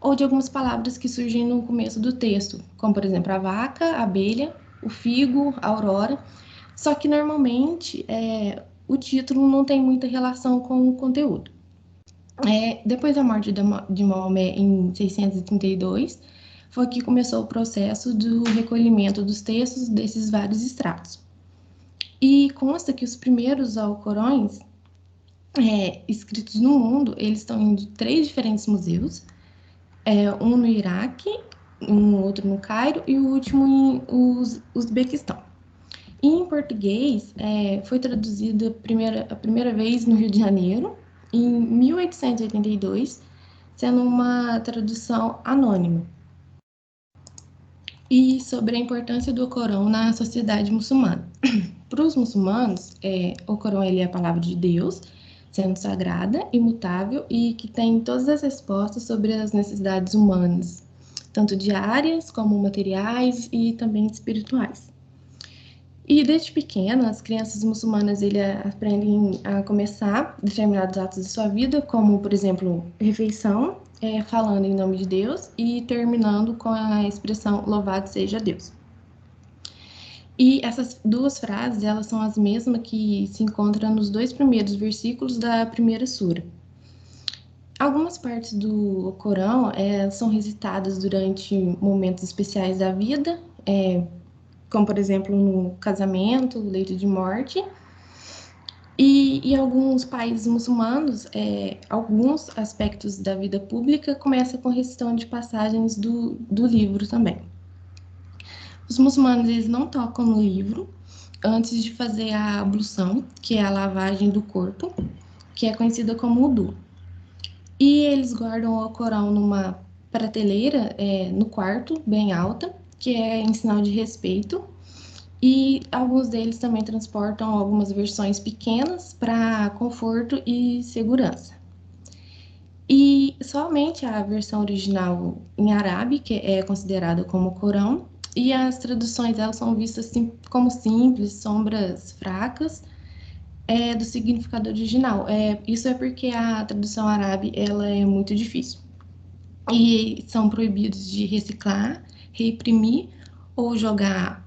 ou de algumas palavras que surgem no começo do texto, como por exemplo a vaca, a abelha, o figo, a aurora, só que normalmente o título não tem muita relação com o conteúdo. Depois da morte de Maomé em 632, foi que começou o processo do recolhimento dos textos desses vários extratos. E consta que os primeiros Alcorões escritos no mundo, eles estão em 3 diferentes museus, um no Iraque, um outro no Cairo e o último em Uzbequistão. E em português, foi traduzido a primeira vez no Rio de Janeiro, em 1882, sendo uma tradução anônima. E sobre a importância do Alcorão na sociedade muçulmana. Para os muçulmanos, o Alcorão ele é a palavra de Deus, sendo sagrada, imutável e que tem todas as respostas sobre as necessidades humanas, tanto diárias como materiais e também espirituais. E desde pequena, as crianças muçulmanas aprendem a começar determinados atos de sua vida, como, por exemplo, refeição, falando em nome de Deus e terminando com a expressão louvado seja Deus. E essas 2 frases, elas são as mesmas que se encontram nos 2 primeiros versículos da primeira sura. Algumas partes do Corão são recitadas durante momentos especiais da vida, como, por exemplo, no casamento, leito de morte. E em alguns países muçulmanos, alguns aspectos da vida pública começam com recitação de passagens do livro também. Os muçulmanos, eles não tocam no livro antes de fazer a ablução, que é a lavagem do corpo, que é conhecida como wudu. E eles guardam o Corão numa prateleira no quarto, bem alta, que é em sinal de respeito. E alguns deles também transportam algumas versões pequenas para conforto e segurança. E somente a versão original em árabe, que é considerada como Corão, e as traduções elas são vistas como simples, sombras fracas do significado original. Isso é porque a tradução árabe ela é muito difícil. E são proibidos de reciclar, reimprimir ou jogar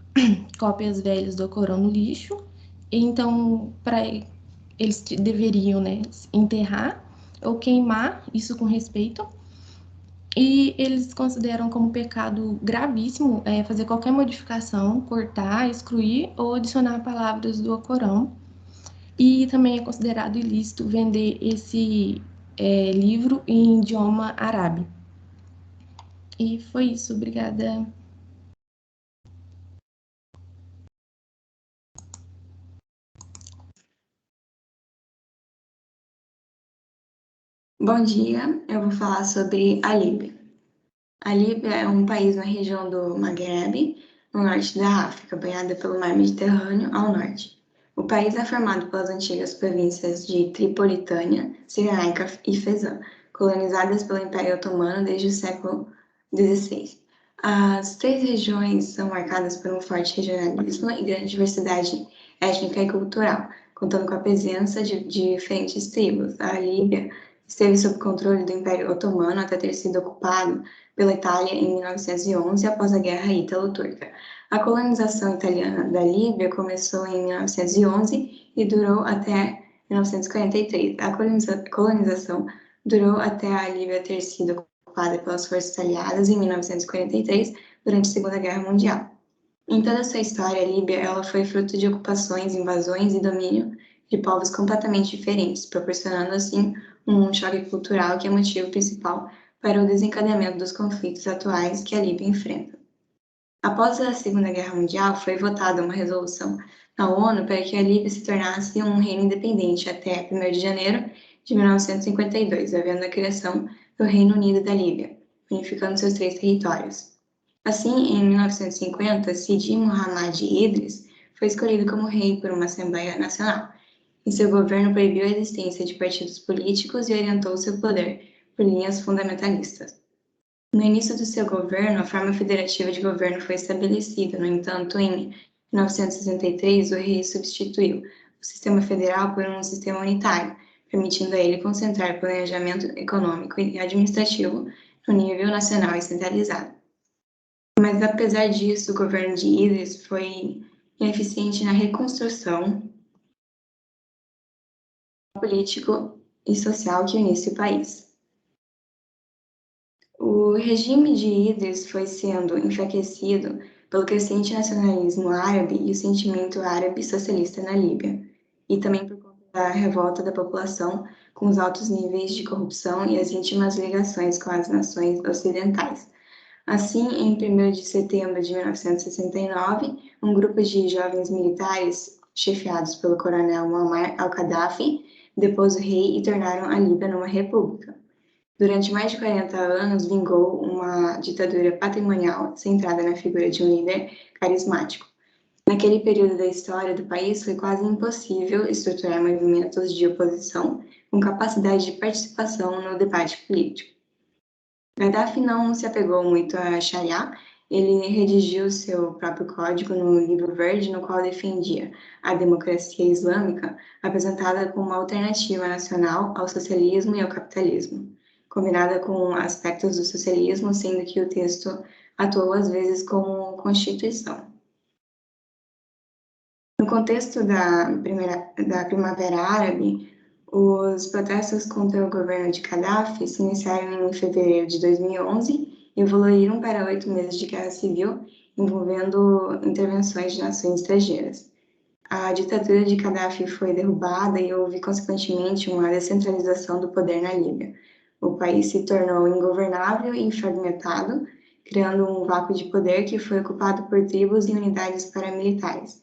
cópias velhas do Corão no lixo. Então, eles deveriam enterrar ou queimar, isso com respeito. E eles consideram como pecado gravíssimo fazer qualquer modificação, cortar, excluir ou adicionar palavras do Alcorão. E também é considerado ilícito vender esse livro em idioma árabe. E foi isso, obrigada. Bom dia, eu vou falar sobre a Líbia. A Líbia é um país na região do Maghreb, no norte da África, banhada pelo mar Mediterrâneo ao norte. O país é formado pelas antigas províncias de Tripolitânia, Cirenaica e Fezzan, colonizadas pelo Império Otomano desde o século XVI. As 3 regiões são marcadas por um forte regionalismo e grande diversidade étnica e cultural, contando com a presença de diferentes tribos. A Líbia esteve sob controle do Império Otomano até ter sido ocupado pela Itália em 1911, após a Guerra Ítalo-Turca. A colonização italiana da Líbia começou em 1911 e durou até 1943. A colonização durou até a Líbia ter sido ocupada pelas forças aliadas em 1943, durante a Segunda Guerra Mundial. Em toda a sua história, a Líbia ela foi fruto de ocupações, invasões e domínio de povos completamente diferentes, proporcionando assim um choque cultural que é motivo principal para o desencadeamento dos conflitos atuais que a Líbia enfrenta. Após a Segunda Guerra Mundial, foi votada uma resolução na ONU para que a Líbia se tornasse um reino independente até 1º de janeiro de 1952, havendo a criação do Reino Unido da Líbia, unificando seus 3 territórios. Assim, em 1950, Sidi Muhammad Idris foi escolhido como rei por uma Assembleia Nacional, e seu governo proibiu a existência de partidos políticos e orientou seu poder por linhas fundamentalistas. No início do seu governo, a forma federativa de governo foi estabelecida. No entanto, em 1963, o rei substituiu o sistema federal por um sistema unitário, permitindo a ele concentrar planejamento econômico e administrativo no nível nacional e centralizado. Mas, apesar disso, o governo de Idris foi ineficiente na reconstrução político e social que unisse o país. O regime de Idris foi sendo enfraquecido pelo crescente nacionalismo árabe e o sentimento árabe socialista na Líbia, e também por conta da revolta da população com os altos níveis de corrupção e as íntimas ligações com as nações ocidentais. Assim, em 1º de setembro de 1969, um grupo de jovens militares, chefiados pelo coronel Muammar al-Gaddafi, depôs o rei e tornaram a Líbia numa república. Durante mais de 40 anos, vingou uma ditadura patrimonial centrada na figura de um líder carismático. Naquele período da história do país, foi quase impossível estruturar movimentos de oposição com capacidade de participação no debate político. Gaddafi não se apegou muito à Sharia, ele redigiu seu próprio código no Livro Verde, no qual defendia a democracia islâmica, apresentada como uma alternativa nacional ao socialismo e ao capitalismo, combinada com aspectos do socialismo, sendo que o texto atuou às vezes como constituição. No contexto da Primavera Árabe, os protestos contra o governo de Gaddafi se iniciaram em fevereiro de 2011 e evoluíram para 8 meses de guerra civil, envolvendo intervenções de nações estrangeiras. A ditadura de Gaddafi foi derrubada e houve, consequentemente, uma descentralização do poder na Líbia. O país se tornou ingovernável e fragmentado, criando um vácuo de poder que foi ocupado por tribos e unidades paramilitares.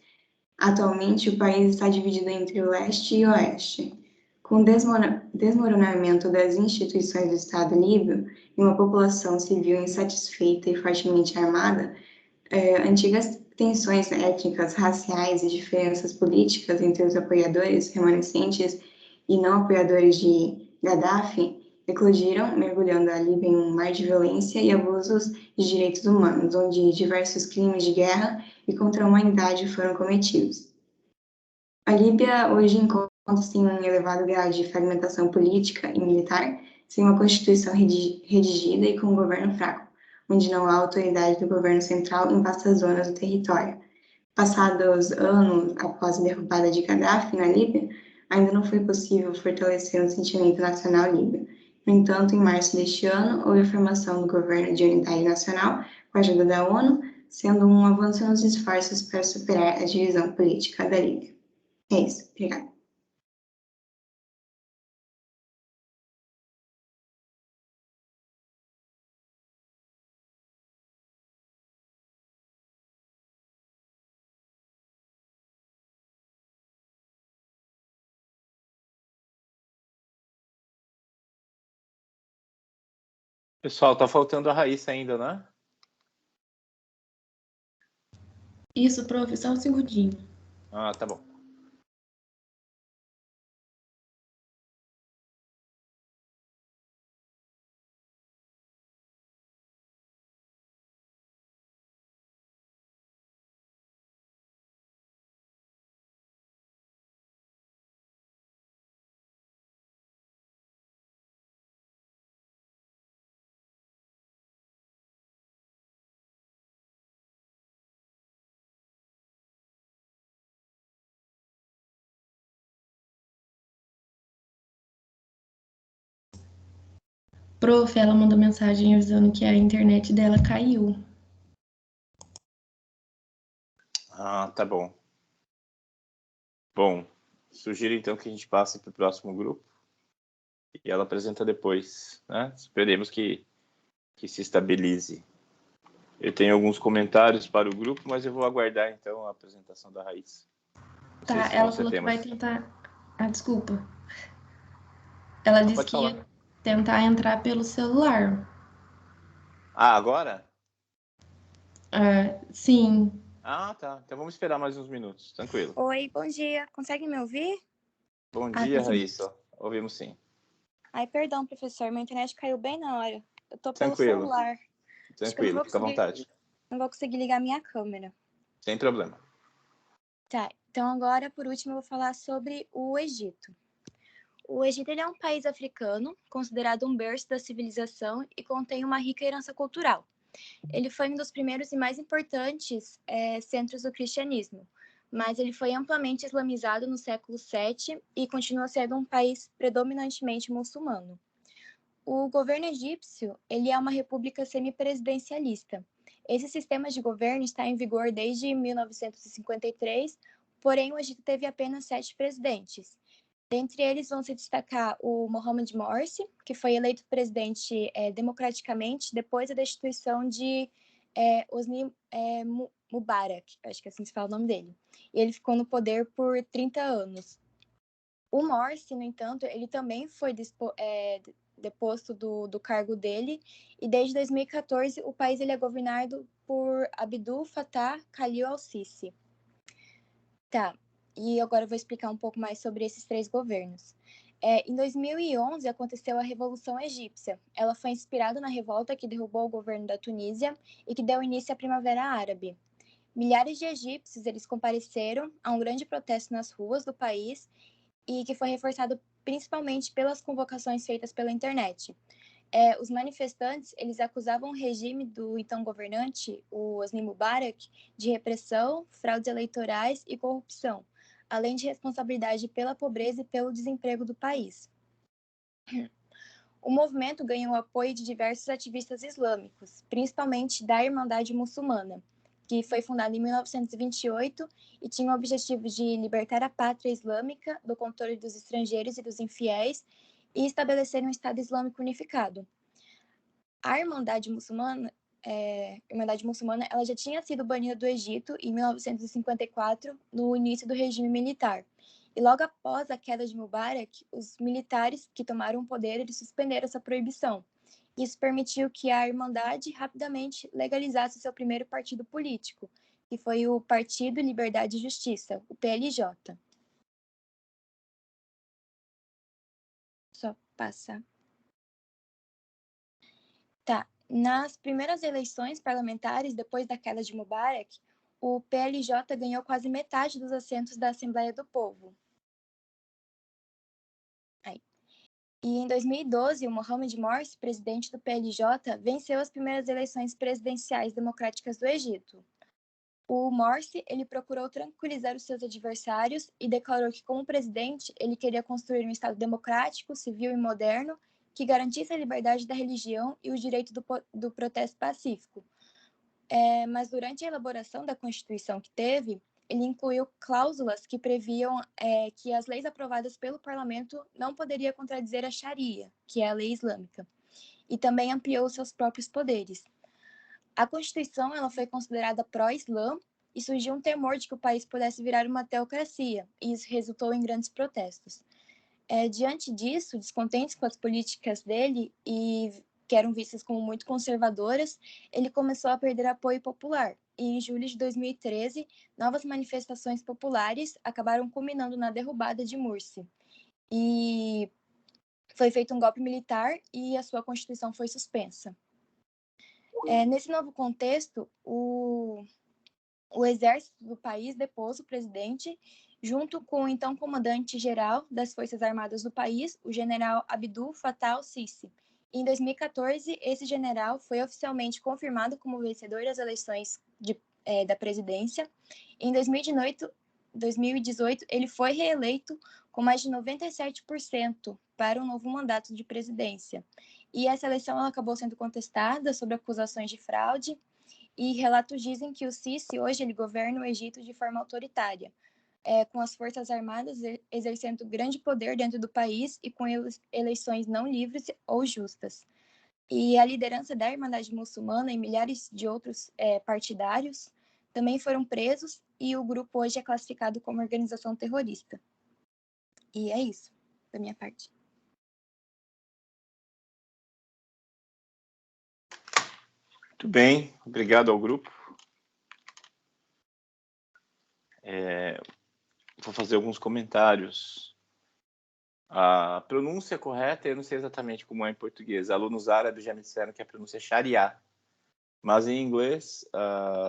Atualmente, o país está dividido entre o leste e o oeste. Com o desmoronamento das instituições do Estado líbio e uma população civil insatisfeita e fortemente armada, antigas tensões étnicas, raciais e diferenças políticas entre os apoiadores remanescentes e não apoiadores de Gaddafi eclodiram, mergulhando a Líbia em um mar de violência e abusos de direitos humanos, onde diversos crimes de guerra e contra a humanidade foram cometidos. A Líbia hoje encontra-se em um elevado grau de fragmentação política e militar, sem uma constituição redigida e com um governo fraco, onde não há autoridade do governo central em vastas zonas do território. Passados anos após a derrubada de Gaddafi na Líbia, ainda não foi possível fortalecer um sentimento nacional líbio. No entanto, em março deste ano, houve a formação do governo de unidade nacional, com a ajuda da ONU, sendo um avanço nos esforços para superar a divisão política da Líbia. É isso. Obrigada. Pessoal, tá faltando a Raíssa ainda, né? Isso, prof, só um segundinho. Ah, tá bom. Prof, ela mandou mensagem avisando que a internet dela caiu. Ah, tá bom. Bom, sugiro então que a gente passe para o próximo grupo e ela apresenta depois, né? Esperemos que se estabilize. Eu tenho alguns comentários para o grupo, mas eu vou aguardar então a apresentação da Raíssa. Tá, ela falou que vai tentar... Ah, desculpa. Ela disse que ia tentar entrar pelo celular. Ah, agora? Sim. Ah, tá. Então vamos esperar mais uns minutos. Tranquilo. Oi, bom dia. Consegue me ouvir? Bom dia, Raíssa. Ouvimos sim. Ai, perdão, professor. Minha internet caiu bem na hora. Eu tô pelo Tranquilo. celular. Tranquilo, fica à vontade. Não vou conseguir ligar minha câmera. Sem problema. Tá, então agora, por último, eu vou falar sobre o Egito. O Egito ele é um país africano, considerado um berço da civilização e contém uma rica herança cultural. Ele foi um dos primeiros e mais importantes centros do cristianismo, mas ele foi amplamente islamizado no século VII e continua sendo um país predominantemente muçulmano. O governo egípcio, ele é uma república semipresidencialista. Esse sistema de governo está em vigor desde 1953, porém o Egito teve apenas 7 presidentes. Dentre eles vão se destacar o Mohamed Morsi, que foi eleito presidente democraticamente depois da destituição de Hosni Mubarak, acho que assim se fala o nome dele. E ele ficou no poder por 30 anos. O Morsi, no entanto, ele também foi deposto do cargo dele, e desde 2014 o país ele é governado por Abdul Fattah Khalil al-Sisi. Tá, e agora eu vou explicar um pouco mais sobre esses 3 governos. Em 2011 aconteceu a Revolução Egípcia. Ela foi inspirada na revolta que derrubou o governo da Tunísia e que deu início à Primavera Árabe. Milhares de egípcios eles compareceram a um grande protesto nas ruas do país e que foi reforçado principalmente pelas convocações feitas pela internet. Os manifestantes eles acusavam o regime do então governante, o Hosni Mubarak, de repressão, fraudes eleitorais e corrupção, além de responsabilidade pela pobreza e pelo desemprego do país. O movimento ganhou apoio de diversos ativistas islâmicos, principalmente da Irmandade Muçulmana, que foi fundada em 1928 e tinha o objetivo de libertar a pátria islâmica do controle dos estrangeiros e dos infiéis e estabelecer um Estado Islâmico unificado. A Irmandade Muçulmana, ela já tinha sido banida do Egito em 1954, no início do regime militar. E logo após a queda de Mubarak, os militares que tomaram o poder eles suspenderam essa proibição. Isso permitiu que a Irmandade rapidamente legalizasse seu primeiro partido político, que foi o Partido Liberdade e Justiça, o PLJ. Só passar. Tá. Nas primeiras eleições parlamentares, depois da queda de Mubarak, o PLJ ganhou quase metade dos assentos da Assembleia do Povo. Aí. E em 2012, o Mohamed Morsi, presidente do PLJ, venceu as primeiras eleições presidenciais democráticas do Egito. O Morsi, ele procurou tranquilizar os seus adversários e declarou que, como presidente, ele queria construir um Estado democrático, civil e moderno que garantisse a liberdade da religião e o direito do protesto pacífico. Mas durante a elaboração da Constituição que teve, ele incluiu cláusulas que previam que as leis aprovadas pelo parlamento não poderiam contradizer a Sharia, que é a lei islâmica, e também ampliou seus próprios poderes. A Constituição ela foi considerada pró-Islã e surgiu um temor de que o país pudesse virar uma teocracia, e isso resultou em grandes protestos. Diante disso, descontentes com as políticas dele e que eram vistas como muito conservadoras, ele começou a perder apoio popular. E em julho de 2013, novas manifestações populares acabaram culminando na derrubada de Morsi. E foi feito um golpe militar e a sua Constituição foi suspensa. Nesse novo contexto, o exército do país depôs o presidente, junto com o então comandante-geral das Forças Armadas do país, o general Abdul Fattah al-Sisi. Em 2014, esse general foi oficialmente confirmado como vencedor das eleições da presidência. Em 2018, ele foi reeleito com mais de 97% para um novo mandato de presidência. E essa eleição ela acabou sendo contestada sobre acusações de fraude, e relatos dizem que o Sisi hoje ele governa o Egito de forma autoritária, com as Forças Armadas exercendo grande poder dentro do país e com eleições não livres ou justas. E a liderança da Irmandade Muçulmana e milhares de outros partidários também foram presos e o grupo hoje é classificado como organização terrorista. E é isso, da minha parte. Muito bem, obrigado ao grupo. Vou fazer alguns comentários. A pronúncia correta, eu não sei exatamente como é em português. Alunos árabes já me disseram que a pronúncia é Sharia, mas em inglês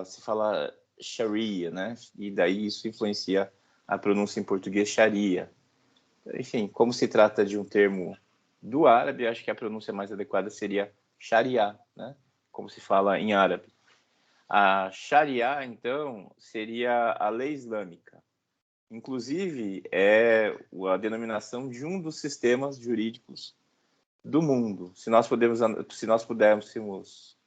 se fala Sharia, né? E daí isso influencia a pronúncia em português Sharia. Enfim, como se trata de um termo do árabe, acho que a pronúncia mais adequada seria Sharia, né? Como se fala em árabe. A Sharia, então, seria a lei islâmica. Inclusive, é a denominação de um dos sistemas jurídicos do mundo. Se nós pudéssemos,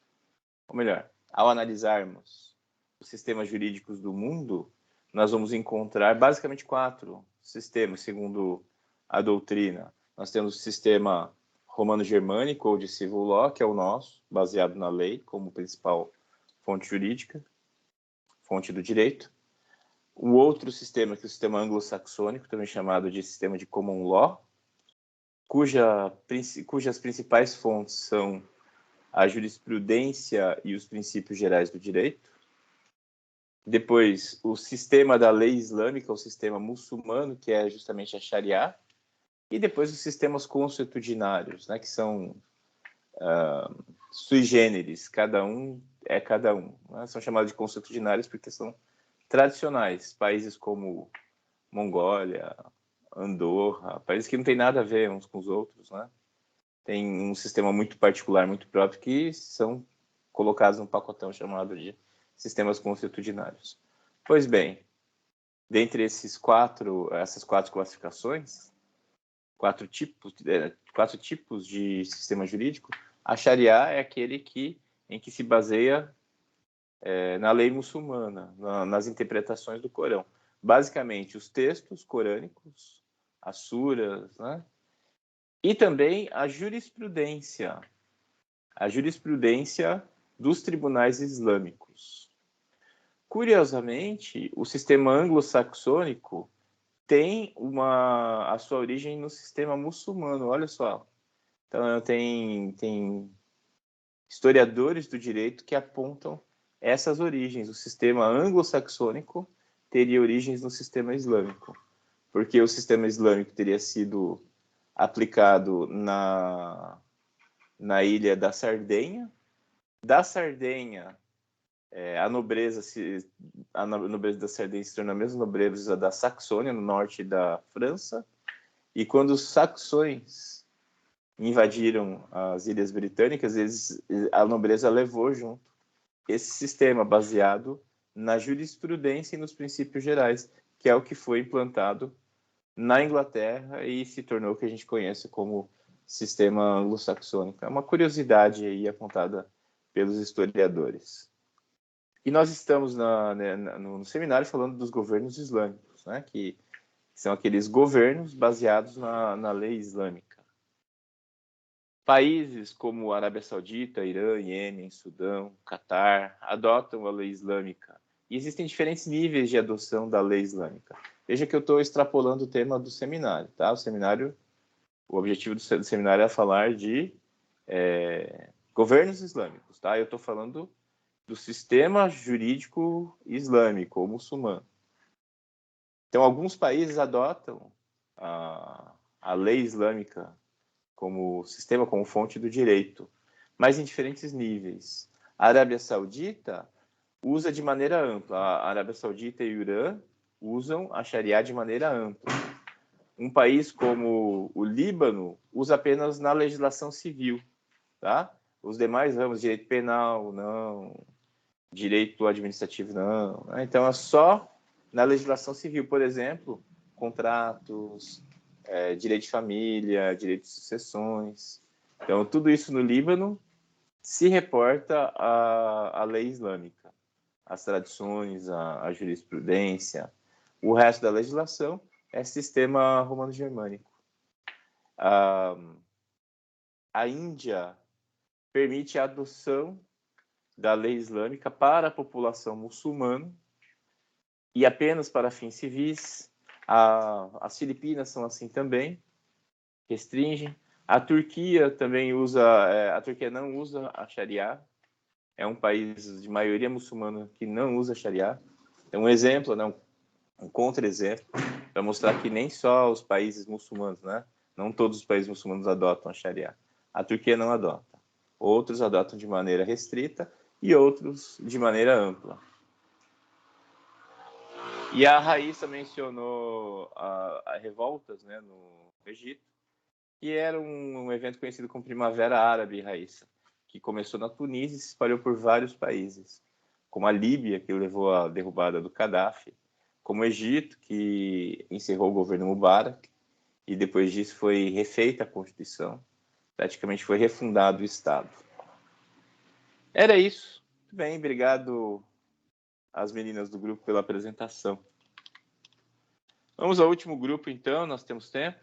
ou melhor, ao analisarmos os sistemas jurídicos do mundo, nós vamos encontrar basicamente 4 sistemas, segundo a doutrina. Nós temos o sistema romano-germânico, ou de civil law, que é o nosso, baseado na lei como principal fonte jurídica, fonte do direito. O outro sistema, que é o sistema anglo-saxônico, também chamado de sistema de common law, cujas principais fontes são a jurisprudência e os princípios gerais do direito. Depois, o sistema da lei islâmica, o sistema muçulmano, que é justamente a Sharia. E depois os sistemas consuetudinários, né, que são sui generis, cada um é cada um. Né? São chamados de consuetudinários porque são tradicionais. Países como Mongólia, Andorra, países que não têm nada a ver uns com os outros, né? Tem um sistema muito particular, muito próprio, que são colocados num pacotão chamado de sistemas consuetudinários. Pois bem, dentre essas 4 classificações, 4 tipos de sistema jurídico, a Sharia é aquele em que se baseia na lei muçulmana, nas interpretações do Corão. Basicamente, os textos corânicos, as suras, né? E também a jurisprudência dos tribunais islâmicos. Curiosamente, o sistema anglo-saxônico tem a sua origem no sistema muçulmano, olha só. Então, tem historiadores do direito que apontam essas origens. O sistema anglo-saxônico teria origens no sistema islâmico, porque o sistema islâmico teria sido aplicado na ilha da Sardenha. Da Sardenha, a nobreza da Sardenha se tornou a mesma nobreza da Saxônia, no norte da França. E quando os saxões invadiram as ilhas britânicas, a nobreza levou junto esse sistema baseado na jurisprudência e nos princípios gerais, que é o que foi implantado na Inglaterra e se tornou o que a gente conhece como sistema anglo-saxônico. É uma curiosidade aí apontada pelos historiadores. E nós estamos no seminário falando dos governos islâmicos, né, que são aqueles governos baseados na lei islâmica. Países como Arábia Saudita, Irã, Iêmen, Sudão, Catar adotam a lei islâmica. E existem diferentes níveis de adoção da lei islâmica. Veja que eu estou extrapolando o tema do seminário, tá? O objetivo do seminário é falar de governos islâmicos, tá? Eu estou falando do sistema jurídico islâmico ou muçulmano. Então, alguns países adotam a lei islâmica como sistema, como fonte do direito, mas em diferentes níveis. A Arábia Saudita usa de maneira ampla. A Arábia Saudita e o Irã usam a Sharia de maneira ampla. Um país como o Líbano usa apenas na legislação civil, tá? Os demais ramos, direito penal, não. Direito administrativo, não. Então, é só na legislação civil, por exemplo, contratos, direito de família, direito de sucessões. Então, tudo isso no Líbano se reporta à lei islâmica, às tradições, à jurisprudência. O resto da legislação é sistema romano-germânico. A Índia permite a adoção da lei islâmica para a população muçulmana e apenas para fins civis. As Filipinas são assim também, restringem. A Turquia também a Turquia não usa a Sharia, é um país de maioria muçulmana que não usa a Sharia. É um exemplo, né, um contra-exemplo, para mostrar que nem só os países muçulmanos, né, não todos os países muçulmanos adotam a Sharia. A Turquia não adota. Outros adotam de maneira restrita e outros de maneira ampla. E a Raíssa mencionou as revoltas, né, no Egito, que era um evento conhecido como Primavera Árabe, Raíssa, que começou na Tunísia e se espalhou por vários países, como a Líbia, que levou à derrubada do Gaddafi, como o Egito, que encerrou o governo Mubarak, e depois disso foi refeita a Constituição. praticamente foi refundado o Estado. Era isso. Muito bem, obrigado às meninas do grupo pela apresentação. Vamos ao último grupo, então, nós temos tempo.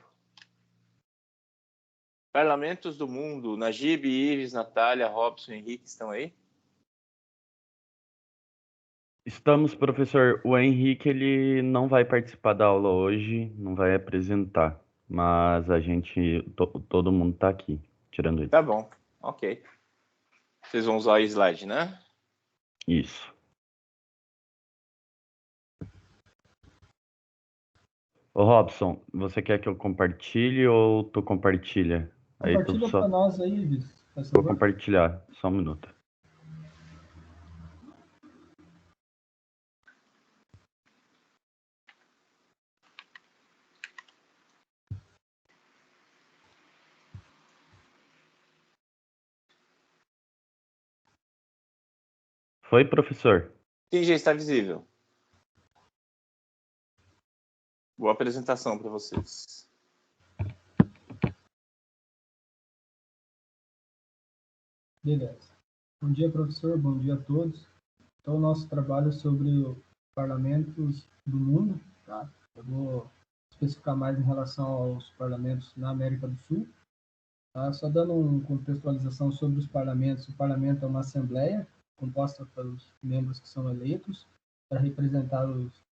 Parlamentos do mundo. Najib, Ives, Natália, Robson, Henrique, estão aí? Estamos, professor. O Henrique, ele não vai participar da aula hoje, não vai apresentar, mas a gente, todo mundo está aqui, tirando ele. Tá bom, ok. Vocês vão usar o slide, né? Isso. Ô, Robson, você quer que eu compartilhe ou tu compartilha? Compartilha para nós aí, Ives. Vou compartilhar, só um minuto. Foi, professor? Sim, já está visível. Boa apresentação para vocês. Beleza. Bom dia, professor. Bom dia a todos. Então, o nosso trabalho é sobre os parlamentos do mundo, tá? Eu vou especificar mais em relação aos parlamentos na América do Sul. Tá? Só dando uma contextualização sobre os parlamentos. O parlamento é uma assembleia composta pelos membros que são eleitos para representar os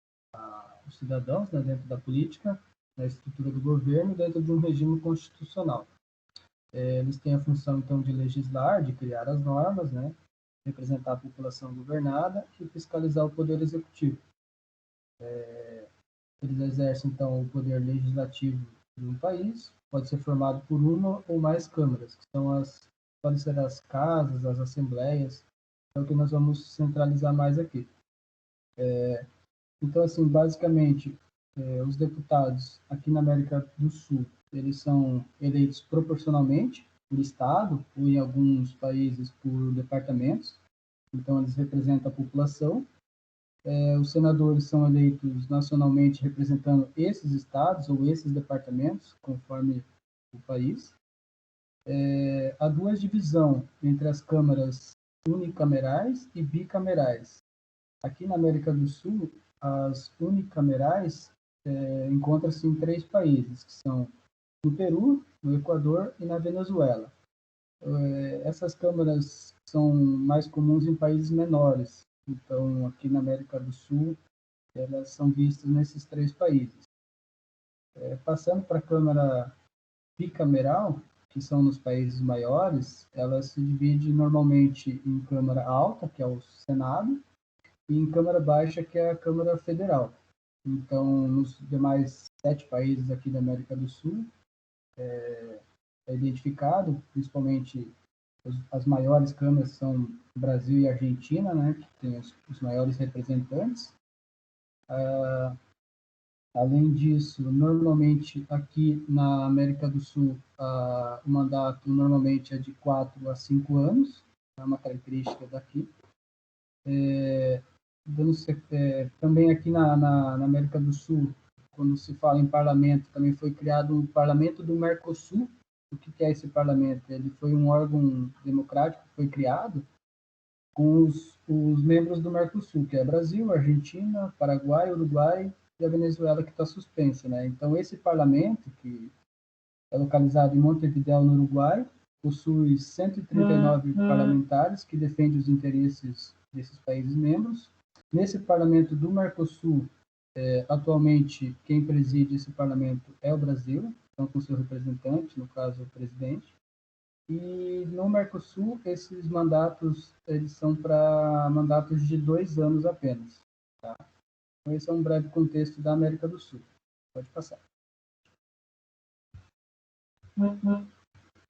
cidadãos, né, dentro da política, na estrutura do governo, dentro de um regime constitucional. Eles têm a função, então, de legislar, de criar as normas, né, representar a população governada e fiscalizar o poder executivo. Eles exercem, então, o poder legislativo de um país, pode ser formado por uma ou mais câmaras, que são podem ser as casas, as assembleias, é o que nós vamos centralizar mais aqui. Então, assim, basicamente, os deputados aqui na América do Sul, eles são eleitos proporcionalmente por estado, ou em alguns países por departamentos. Então, eles representam a população. Os senadores são eleitos nacionalmente representando esses estados ou esses departamentos, conforme o país. Há duas divisões entre as câmaras unicamerais e bicamerais. Aqui na América do Sul, as unicamerais encontram-se em 3 países, que são no Peru, no Equador e na Venezuela. Essas câmaras são mais comuns em países menores. Então, aqui na América do Sul, elas são vistas nesses 3 países. Passando para a Câmara bicameral, que são nos países maiores, ela se divide normalmente em Câmara Alta, que é o Senado, e em Câmara Baixa, que é a Câmara Federal. Então, nos demais 7 países aqui da América do Sul, é identificado, principalmente as maiores câmaras são Brasil e Argentina, né, que tem os maiores representantes. Além disso, normalmente aqui na América do Sul, o mandato normalmente é de 4 a 5 anos, é uma característica daqui. Também aqui na América do Sul, quando se fala em parlamento, também foi criado o Parlamento do Mercosul. O que é esse parlamento? Ele foi um órgão democrático que foi criado com os membros do Mercosul, que é Brasil, Argentina, Paraguai, Uruguai e a Venezuela, que está suspensa, né? Então, esse parlamento, que é localizado em Montevideo, no Uruguai, possui 139 parlamentares que defendem os interesses desses países membros. Nesse parlamento do Mercosul, atualmente, quem preside esse parlamento é o Brasil, então com seu representante, no caso, o presidente. E no Mercosul, esses mandatos, eles são para mandatos de 2 anos apenas. Tá? Então, esse é um breve contexto da América do Sul. Pode passar.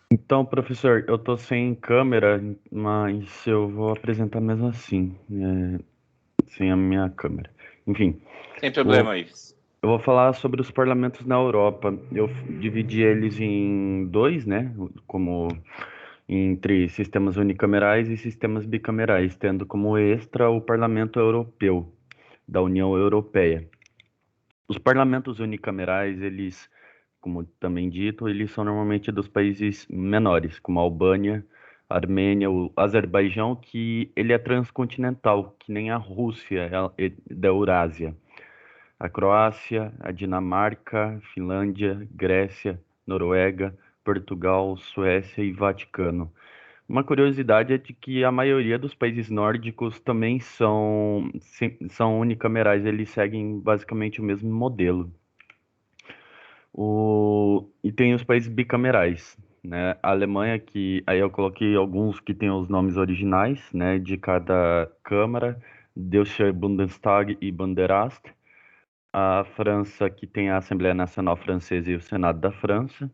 Então, professor, eu estou sem câmera, mas eu vou apresentar mesmo assim, sem a minha câmera. Enfim. Sem problema, Ives. Eu vou falar sobre os parlamentos na Europa. Eu dividi eles em 2, né? Como entre sistemas unicamerais e sistemas bicamerais, tendo como extra o Parlamento Europeu, da União Europeia. Os parlamentos unicamerais, eles como também dito, eles são normalmente dos países menores, como a Albânia, a Armênia, o Azerbaijão, que ele é transcontinental, que nem a Rússia é da Eurásia. A Croácia, a Dinamarca, Finlândia, Grécia, Noruega, Portugal, Suécia e Vaticano. Uma curiosidade é de que a maioria dos países nórdicos também são unicamerais, eles seguem basicamente o mesmo modelo. E tem os países bicamerais, né? A Alemanha, que aí eu coloquei alguns que têm os nomes originais, né, de cada câmara, Deutscher Bundestag e Bundesrat. A França, que tem a Assembleia Nacional Francesa e o Senado da França.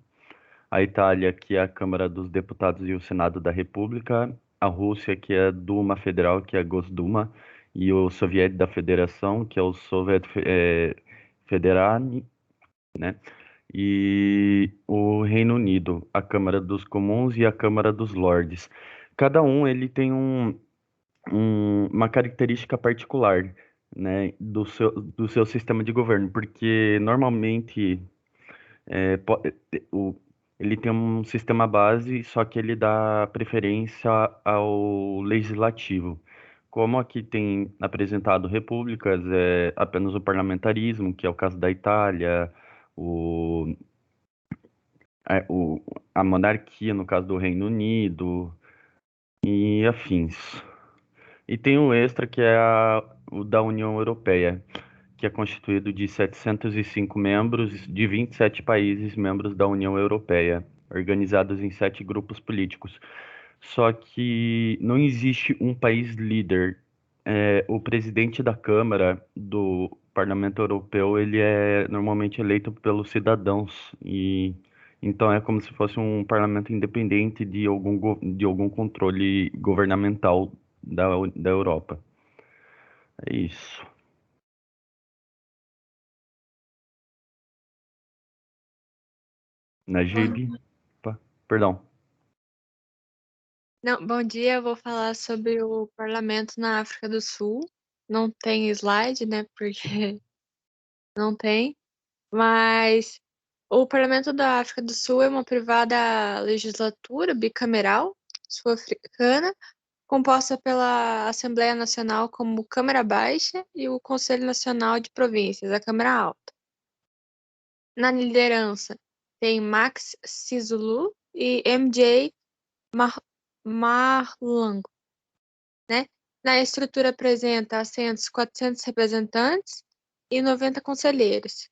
A Itália, que é a Câmara dos Deputados e o Senado da República. A Rússia, que é a Duma Federal, que é a Gosduma. E o Soviet da Federação, que é o Soviet Federal, né? E o Reino Unido, a Câmara dos Comuns e a Câmara dos Lordes. Cada um ele tem uma característica particular, né, do seu sistema de governo, porque normalmente ele tem um sistema base, só que ele dá preferência ao legislativo. Como aqui tem apresentado repúblicas, é apenas o parlamentarismo, que é o caso da Itália, a monarquia, no caso do Reino Unido, e afins. E tem o extra, que é o da União Europeia, que é constituído de 705 membros de 27 países membros da União Europeia, organizados em 7 grupos políticos. Só que não existe um país líder. O presidente da Câmara do Parlamento Europeu, ele é normalmente eleito pelos cidadãos, e então é como se fosse um parlamento independente de algum controle governamental da Europa. É isso. Najib, perdão. Não, bom dia, eu vou falar sobre o parlamento na África do Sul. Não tem slide, né? Porque não tem. Mas o parlamento da África do Sul é uma privada legislatura bicameral sul-africana, composta pela Assembleia Nacional como Câmara Baixa e o Conselho Nacional de Províncias, a Câmara Alta. Na liderança tem Max Sisulu e MJ Marlango, né? Na estrutura apresenta assentos 400 representantes e 90 conselheiros.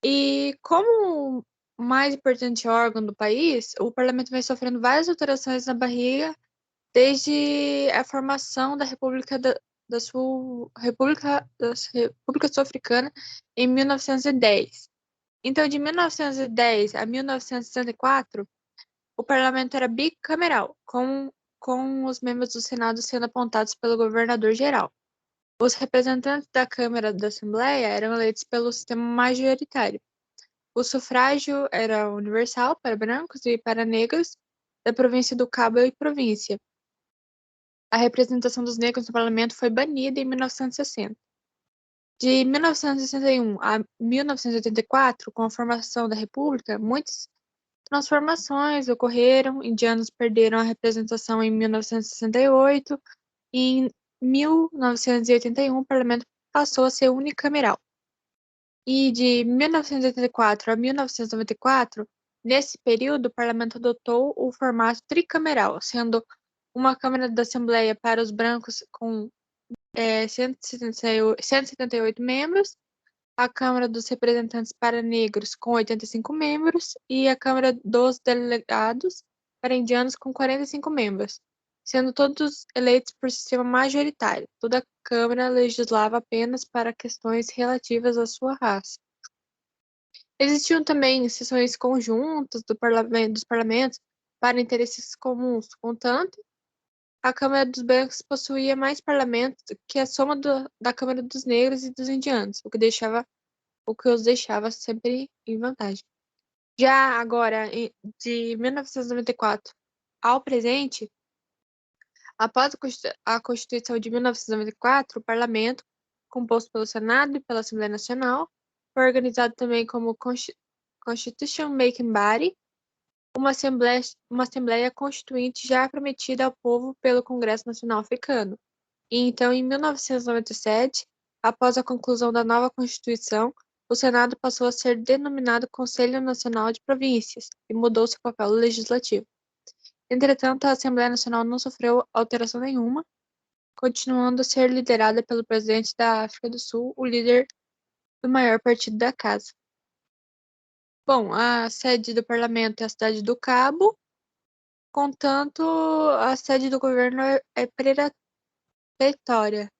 E como o mais importante órgão do país, o parlamento vem sofrendo várias alterações na barriga desde a formação da República Sul-Africana em 1910. Então, de 1910 a 1964, o parlamento era bicameral, com os membros do Senado sendo apontados pelo governador-geral. Os representantes da Câmara da Assembleia eram eleitos pelo sistema majoritário. O sufrágio era universal para brancos e para negros da província do Cabo e província. A representação dos negros no parlamento foi banida em 1960. De 1961 a 1984, com a formação da República, muitas transformações ocorreram. Indianos perderam a representação em 1968 e em 1981 o parlamento passou a ser unicameral. E de 1984 a 1994, nesse período, o parlamento adotou o formato tricameral, sendo uma Câmara da Assembleia para os brancos com 178 membros, a Câmara dos Representantes para negros com 85 membros e a Câmara dos Delegados para indianos com 45 membros, sendo todos eleitos por sistema majoritário. Toda a Câmara legislava apenas para questões relativas à sua raça. Existiam também sessões conjuntas dos parlamentos para interesses comuns, contanto, a Câmara dos Brancos possuía mais parlamentos que a soma da Câmara dos Negros e dos Indianos, o que os deixava sempre em vantagem. Já agora, de 1994 ao presente, após a Constituição de 1994, o parlamento, composto pelo Senado e pela Assembleia Nacional, foi organizado também como Constitution Making Body, uma assembleia constituinte já prometida ao povo pelo Congresso Nacional Africano. E então, em 1997, após a conclusão da nova Constituição, o Senado passou a ser denominado Conselho Nacional de Províncias e mudou seu papel legislativo. Entretanto, a Assembleia Nacional não sofreu alteração nenhuma, continuando a ser liderada pelo presidente da África do Sul, o líder do maior partido da casa. Bom, a sede do parlamento é a cidade do Cabo, contanto, a sede do governo é Pretória.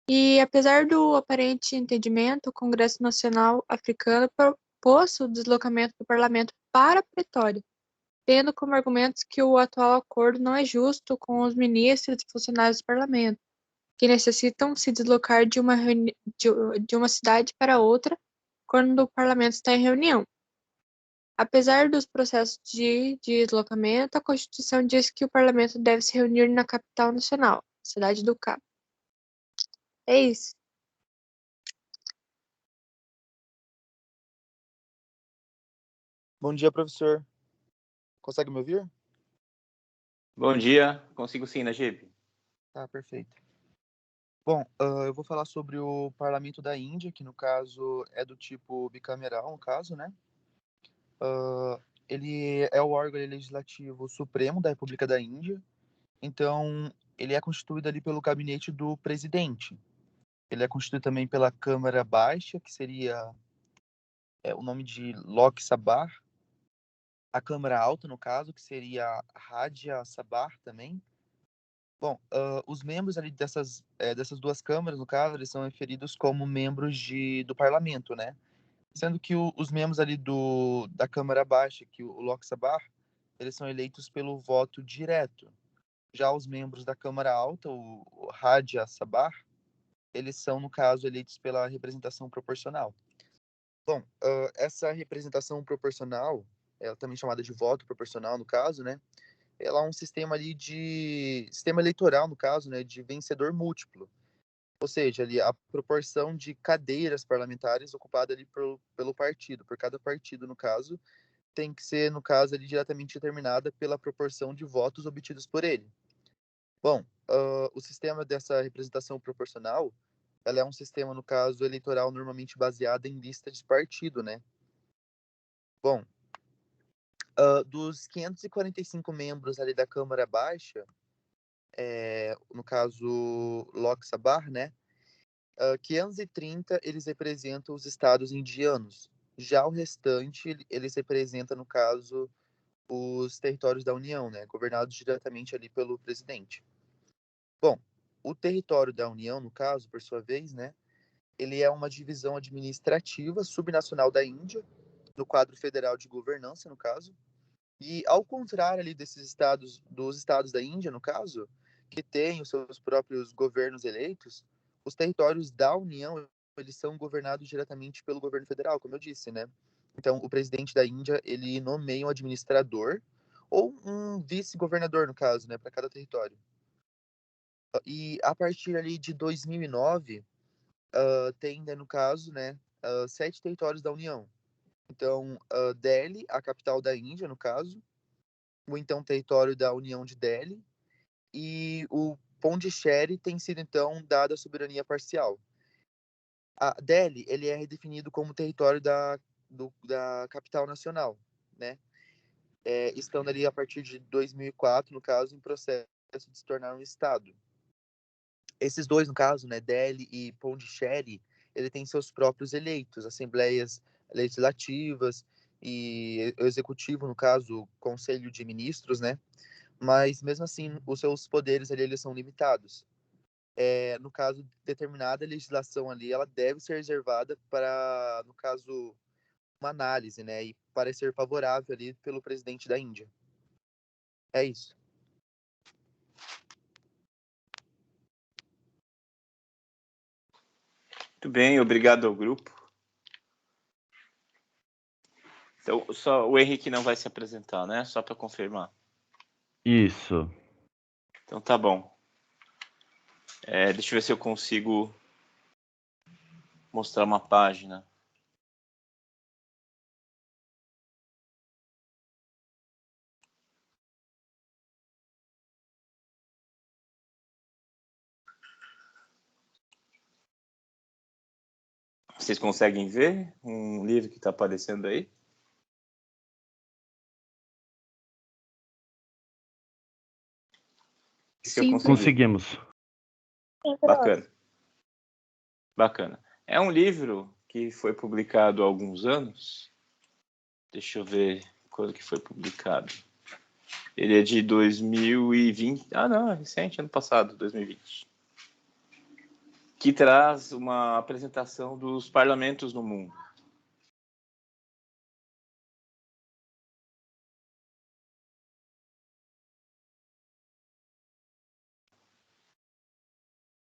E, apesar do aparente entendimento, o Congresso Nacional Africano propôs o deslocamento do parlamento para Pretória, tendo como argumentos que o atual acordo não é justo com os ministros e funcionários do parlamento, que necessitam se deslocar de uma cidade para outra quando o parlamento está em reunião. Apesar dos processos de deslocamento, a Constituição diz que o parlamento deve se reunir na capital nacional, Cidade do Cabo. É isso. Bom dia, professor. Consegue me ouvir? Bom dia. Consigo sim, Najib. Tá, perfeito. Bom, eu vou falar sobre o Parlamento da Índia, que no caso é do tipo bicameral, no caso, né? Ele é o órgão legislativo supremo da República da Índia. Então, ele é constituído ali pelo gabinete do presidente. Ele é constituído também pela Câmara Baixa, que seria o nome de Lok Sabha. A Câmara Alta, no caso, que seria Rajya Sabha também. Bom, os membros ali dessas duas câmaras, no caso, eles são referidos como membros do parlamento, né? Sendo que os membros ali da Câmara Baixa, que o Lok Sabha, eles são eleitos pelo voto direto. Já os membros da Câmara Alta, o Rajya Sabha, eles são, no caso, eleitos pela representação proporcional. Bom, essa representação proporcional, ela também chamada de voto proporcional, no caso, né? Ela é um sistema ali sistema eleitoral, no caso, né, de vencedor múltiplo. Ou seja, ali a proporção de cadeiras parlamentares ocupada ali pelo partido, por cada partido, no caso, tem que ser, no caso, ali diretamente determinada pela proporção de votos obtidos por ele. Bom, o sistema dessa representação proporcional, ela é um sistema, no caso, eleitoral normalmente baseado em lista de partido, né? Bom, dos 545 membros ali da Câmara Baixa, no caso Lok Sabha, né? 530 eles representam os estados indianos. Já o restante, eles representam, no caso, os territórios da União, né? Governados diretamente ali pelo presidente. Bom, o território da União, no caso, por sua vez, né? Ele é uma divisão administrativa subnacional da Índia, no quadro federal de governança, no caso. E ao contrário ali dos estados da Índia, no caso, que têm os seus próprios governos eleitos, os territórios da União, eles são governados diretamente pelo governo federal, como eu disse, né? Então, o presidente da Índia, ele nomeia um administrador ou um vice-governador, no caso, né, para cada território. E a partir ali de 2009, tem, né, no caso, né, 7 territórios da União. Então, Delhi, a capital da Índia, no caso, o então território da União de Delhi, e o Pondicherry tem sido, então, dada a soberania parcial. A Delhi, ele é redefinido como território da capital nacional, né? Estando ali a partir de 2004, no caso, em processo de se tornar um estado. Esses dois, no caso, né, Delhi e Pondicherry, ele tem seus próprios eleitos, assembleias legislativas e o executivo, no caso, o Conselho de Ministros, né? Mas, mesmo assim, os seus poderes ali, eles são limitados. No caso, determinada legislação ali, ela deve ser reservada para, no caso, uma análise, né? E parecer favorável ali pelo presidente da Índia. É isso. Muito bem, obrigado ao grupo. Então, só o Henrique não vai se apresentar, né? Só para confirmar. Isso. Então tá bom. Deixa eu ver se eu consigo mostrar uma página. Vocês conseguem ver um livro que está aparecendo aí? Sim, conseguimos. Bacana. Bacana. É um livro que foi publicado há alguns anos. Deixa eu ver quando que foi publicado. Ele é de 2020. Ah, não, é recente, ano passado, 2020. Que traz uma apresentação dos parlamentos no mundo.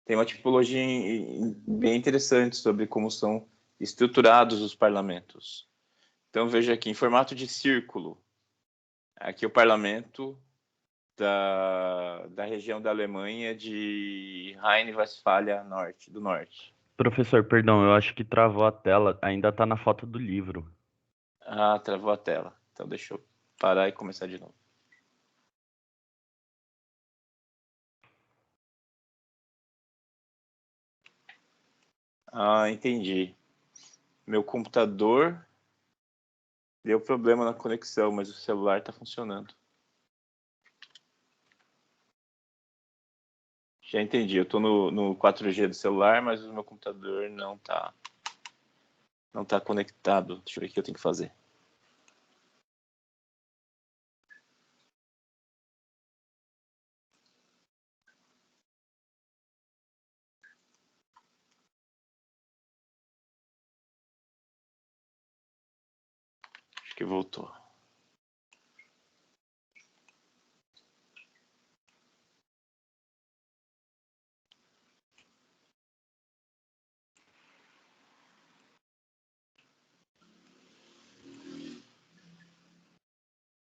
Tem uma tipologia bem interessante sobre como são estruturados os parlamentos. Então, veja aqui, em formato de círculo. Aqui é o parlamento da região da Alemanha de Rhine-Westphalia do Norte. Professor, perdão, eu acho que travou a tela. Ainda está na foto do livro. Ah, travou a tela. Então, deixa eu parar e começar de novo. Ah, entendi. Meu computador deu problema na conexão, mas o celular está funcionando. Já entendi. Eu estou no 4G do celular, mas o meu computador não está conectado. Deixa eu ver o que eu tenho que fazer. Acho que voltou.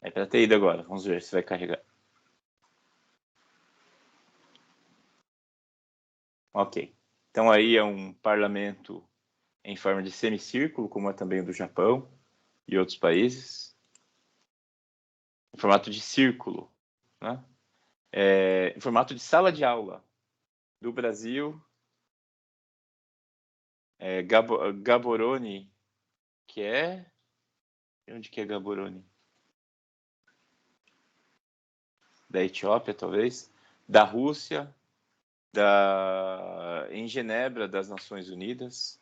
É para ter ido agora. Vamos ver se vai carregar. Ok. Então aí é um parlamento em forma de semicírculo, como é também o do Japão e outros países. Em formato de círculo, né? Em formato de sala de aula. Do Brasil, Gaborone, que é... Onde que é Gaborone? Da Etiópia, talvez. Da Rússia, em Genebra, das Nações Unidas.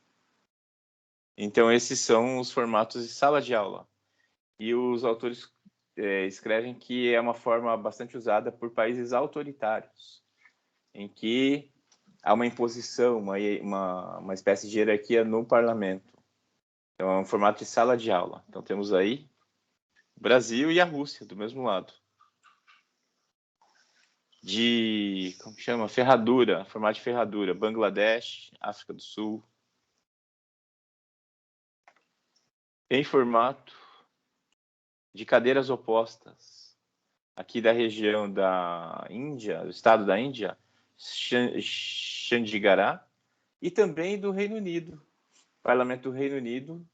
Então, esses são os formatos de sala de aula. E os autores escrevem que é uma forma bastante usada por países autoritários, em que há uma imposição, uma espécie de hierarquia no parlamento. Então, é um formato de sala de aula. Então, temos aí o Brasil e a Rússia, do mesmo lado. Como que chama? Ferradura, formato de ferradura. Bangladesh, África do Sul. Em formato de cadeiras opostas. Aqui da região da Índia, do estado da Índia, Chandigarh, e também do Reino Unido. Parlamento do Reino Unido,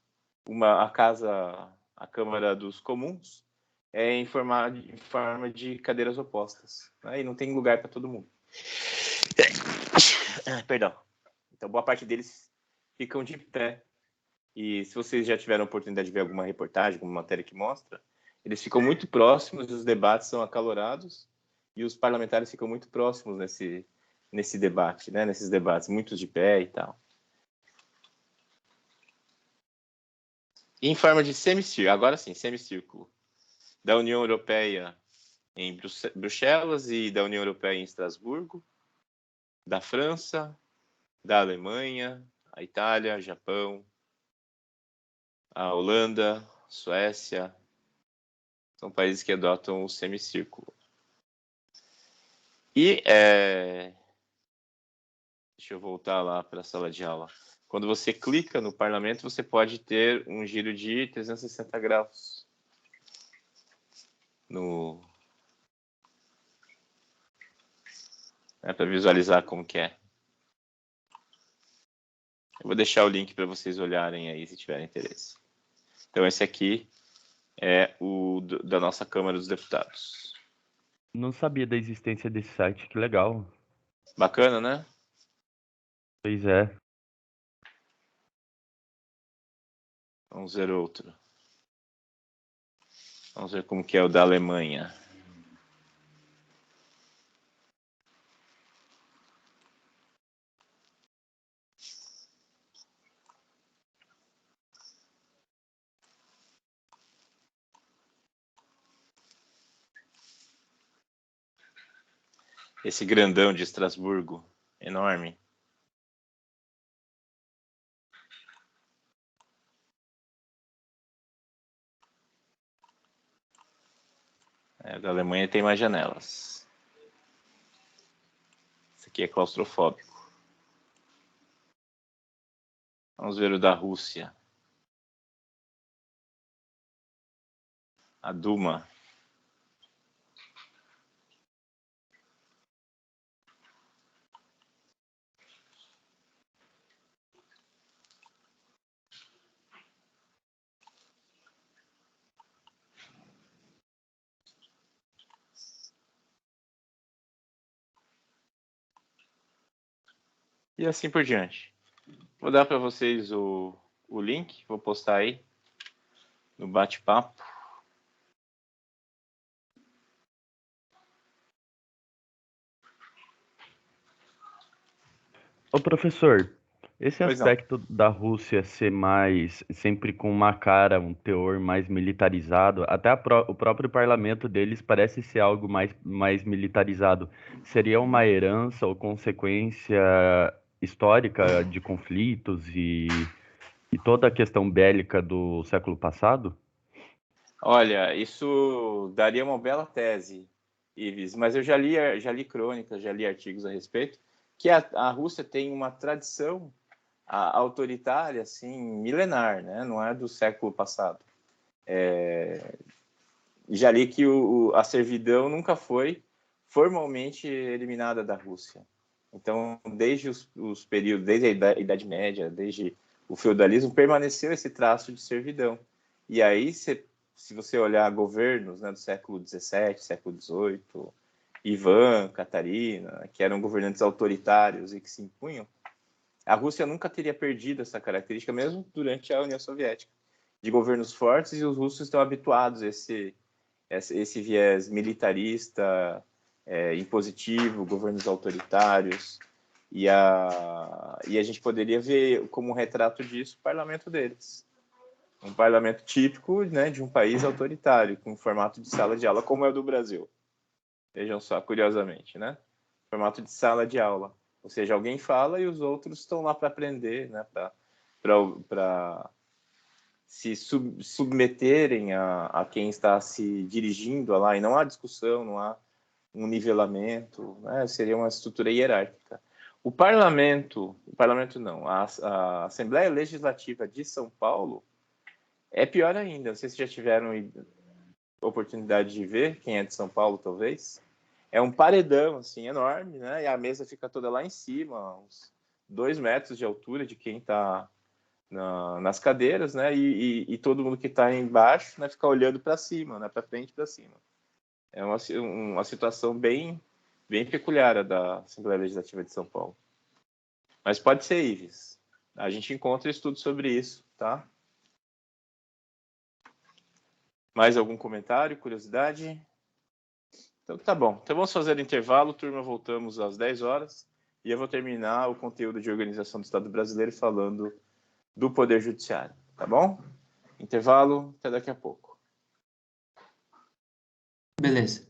a Câmara dos Comuns, é em forma de cadeiras opostas. Né? E não tem lugar para todo mundo. Perdão. Então, boa parte deles ficam de pé. E se vocês já tiveram a oportunidade de ver alguma reportagem, alguma matéria que mostra, eles ficam muito próximos, os debates são acalorados, e os parlamentares ficam muito próximos nesse debate, né? Nesses debates, muitos de pé e tal. Em forma de semicírculo, agora sim, semicírculo. Da União Europeia em Bruxelas e da União Europeia em Estrasburgo, da França, da Alemanha, a Itália, Japão, a Holanda, Suécia, são países que adotam o semicírculo. E deixa eu voltar lá para a sala de aula. Quando você clica no parlamento, você pode ter um giro de 360 graus. Para visualizar como que é. Eu vou deixar o link para vocês olharem aí, se tiverem interesse. Então, esse aqui é o da nossa Câmara dos Deputados. Não sabia da existência desse site, que legal. Bacana, né? Pois é. Vamos ver outro. Vamos ver como que é o da Alemanha. Esse grandão de Estrasburgo, enorme. O da Alemanha tem mais janelas. Esse aqui é claustrofóbico. Vamos ver o da Rússia. A Duma. E assim por diante. Vou dar para vocês o link, vou postar aí no bate-papo. Ô, professor, esse Pois não. aspecto da Rússia ser mais, sempre com uma cara, um teor mais militarizado, até o próprio parlamento deles parece ser algo mais militarizado. Seria uma herança ou consequência histórica de conflitos e toda a questão bélica do século passado? Olha, isso daria uma bela tese, Ives, mas eu já li crônicas, já li artigos a respeito, que a Rússia tem uma tradição autoritária, assim, milenar, né? Não é do século passado. Já li que a servidão nunca foi formalmente eliminada da Rússia. Então, desde os períodos, desde a Idade Média, desde o feudalismo, permaneceu esse traço de servidão. E aí, se você olhar governos, né, do século XVII, século XVIII, Ivan, Catarina, que eram governantes autoritários e que se impunham, a Rússia nunca teria perdido essa característica, mesmo durante a União Soviética, de governos fortes, e os russos estão habituados a esse viés militarista, impositivo, governos autoritários, e a gente poderia ver como um retrato disso o parlamento deles. Um parlamento típico, né, de um país autoritário, com formato de sala de aula, como é o do Brasil. Vejam só, curiosamente, né? Formato de sala de aula. Ou seja, alguém fala e os outros estão lá para aprender, né? Para se submeterem a quem está se dirigindo lá, e não há discussão, não há um nivelamento, né? Seria uma estrutura hierárquica. O parlamento não, a Assembleia Legislativa de São Paulo é pior ainda. Não sei se já tiveram oportunidade de ver, quem é de São Paulo, talvez. É um paredão, assim, enorme, né? E a mesa fica toda lá em cima, uns 2 metros de altura de quem está nas cadeiras, né? E todo mundo que está embaixo, né, fica olhando para cima, né? Para frente e para cima. É uma situação bem peculiar da Assembleia Legislativa de São Paulo. Mas pode ser, Ives. A gente encontra estudos sobre isso, tá? Mais algum comentário, curiosidade? Então tá bom. Então vamos fazer o intervalo, turma, voltamos às 10 horas e eu vou terminar o conteúdo de organização do Estado brasileiro falando do Poder Judiciário, tá bom? Intervalo, até daqui a pouco. Beleza.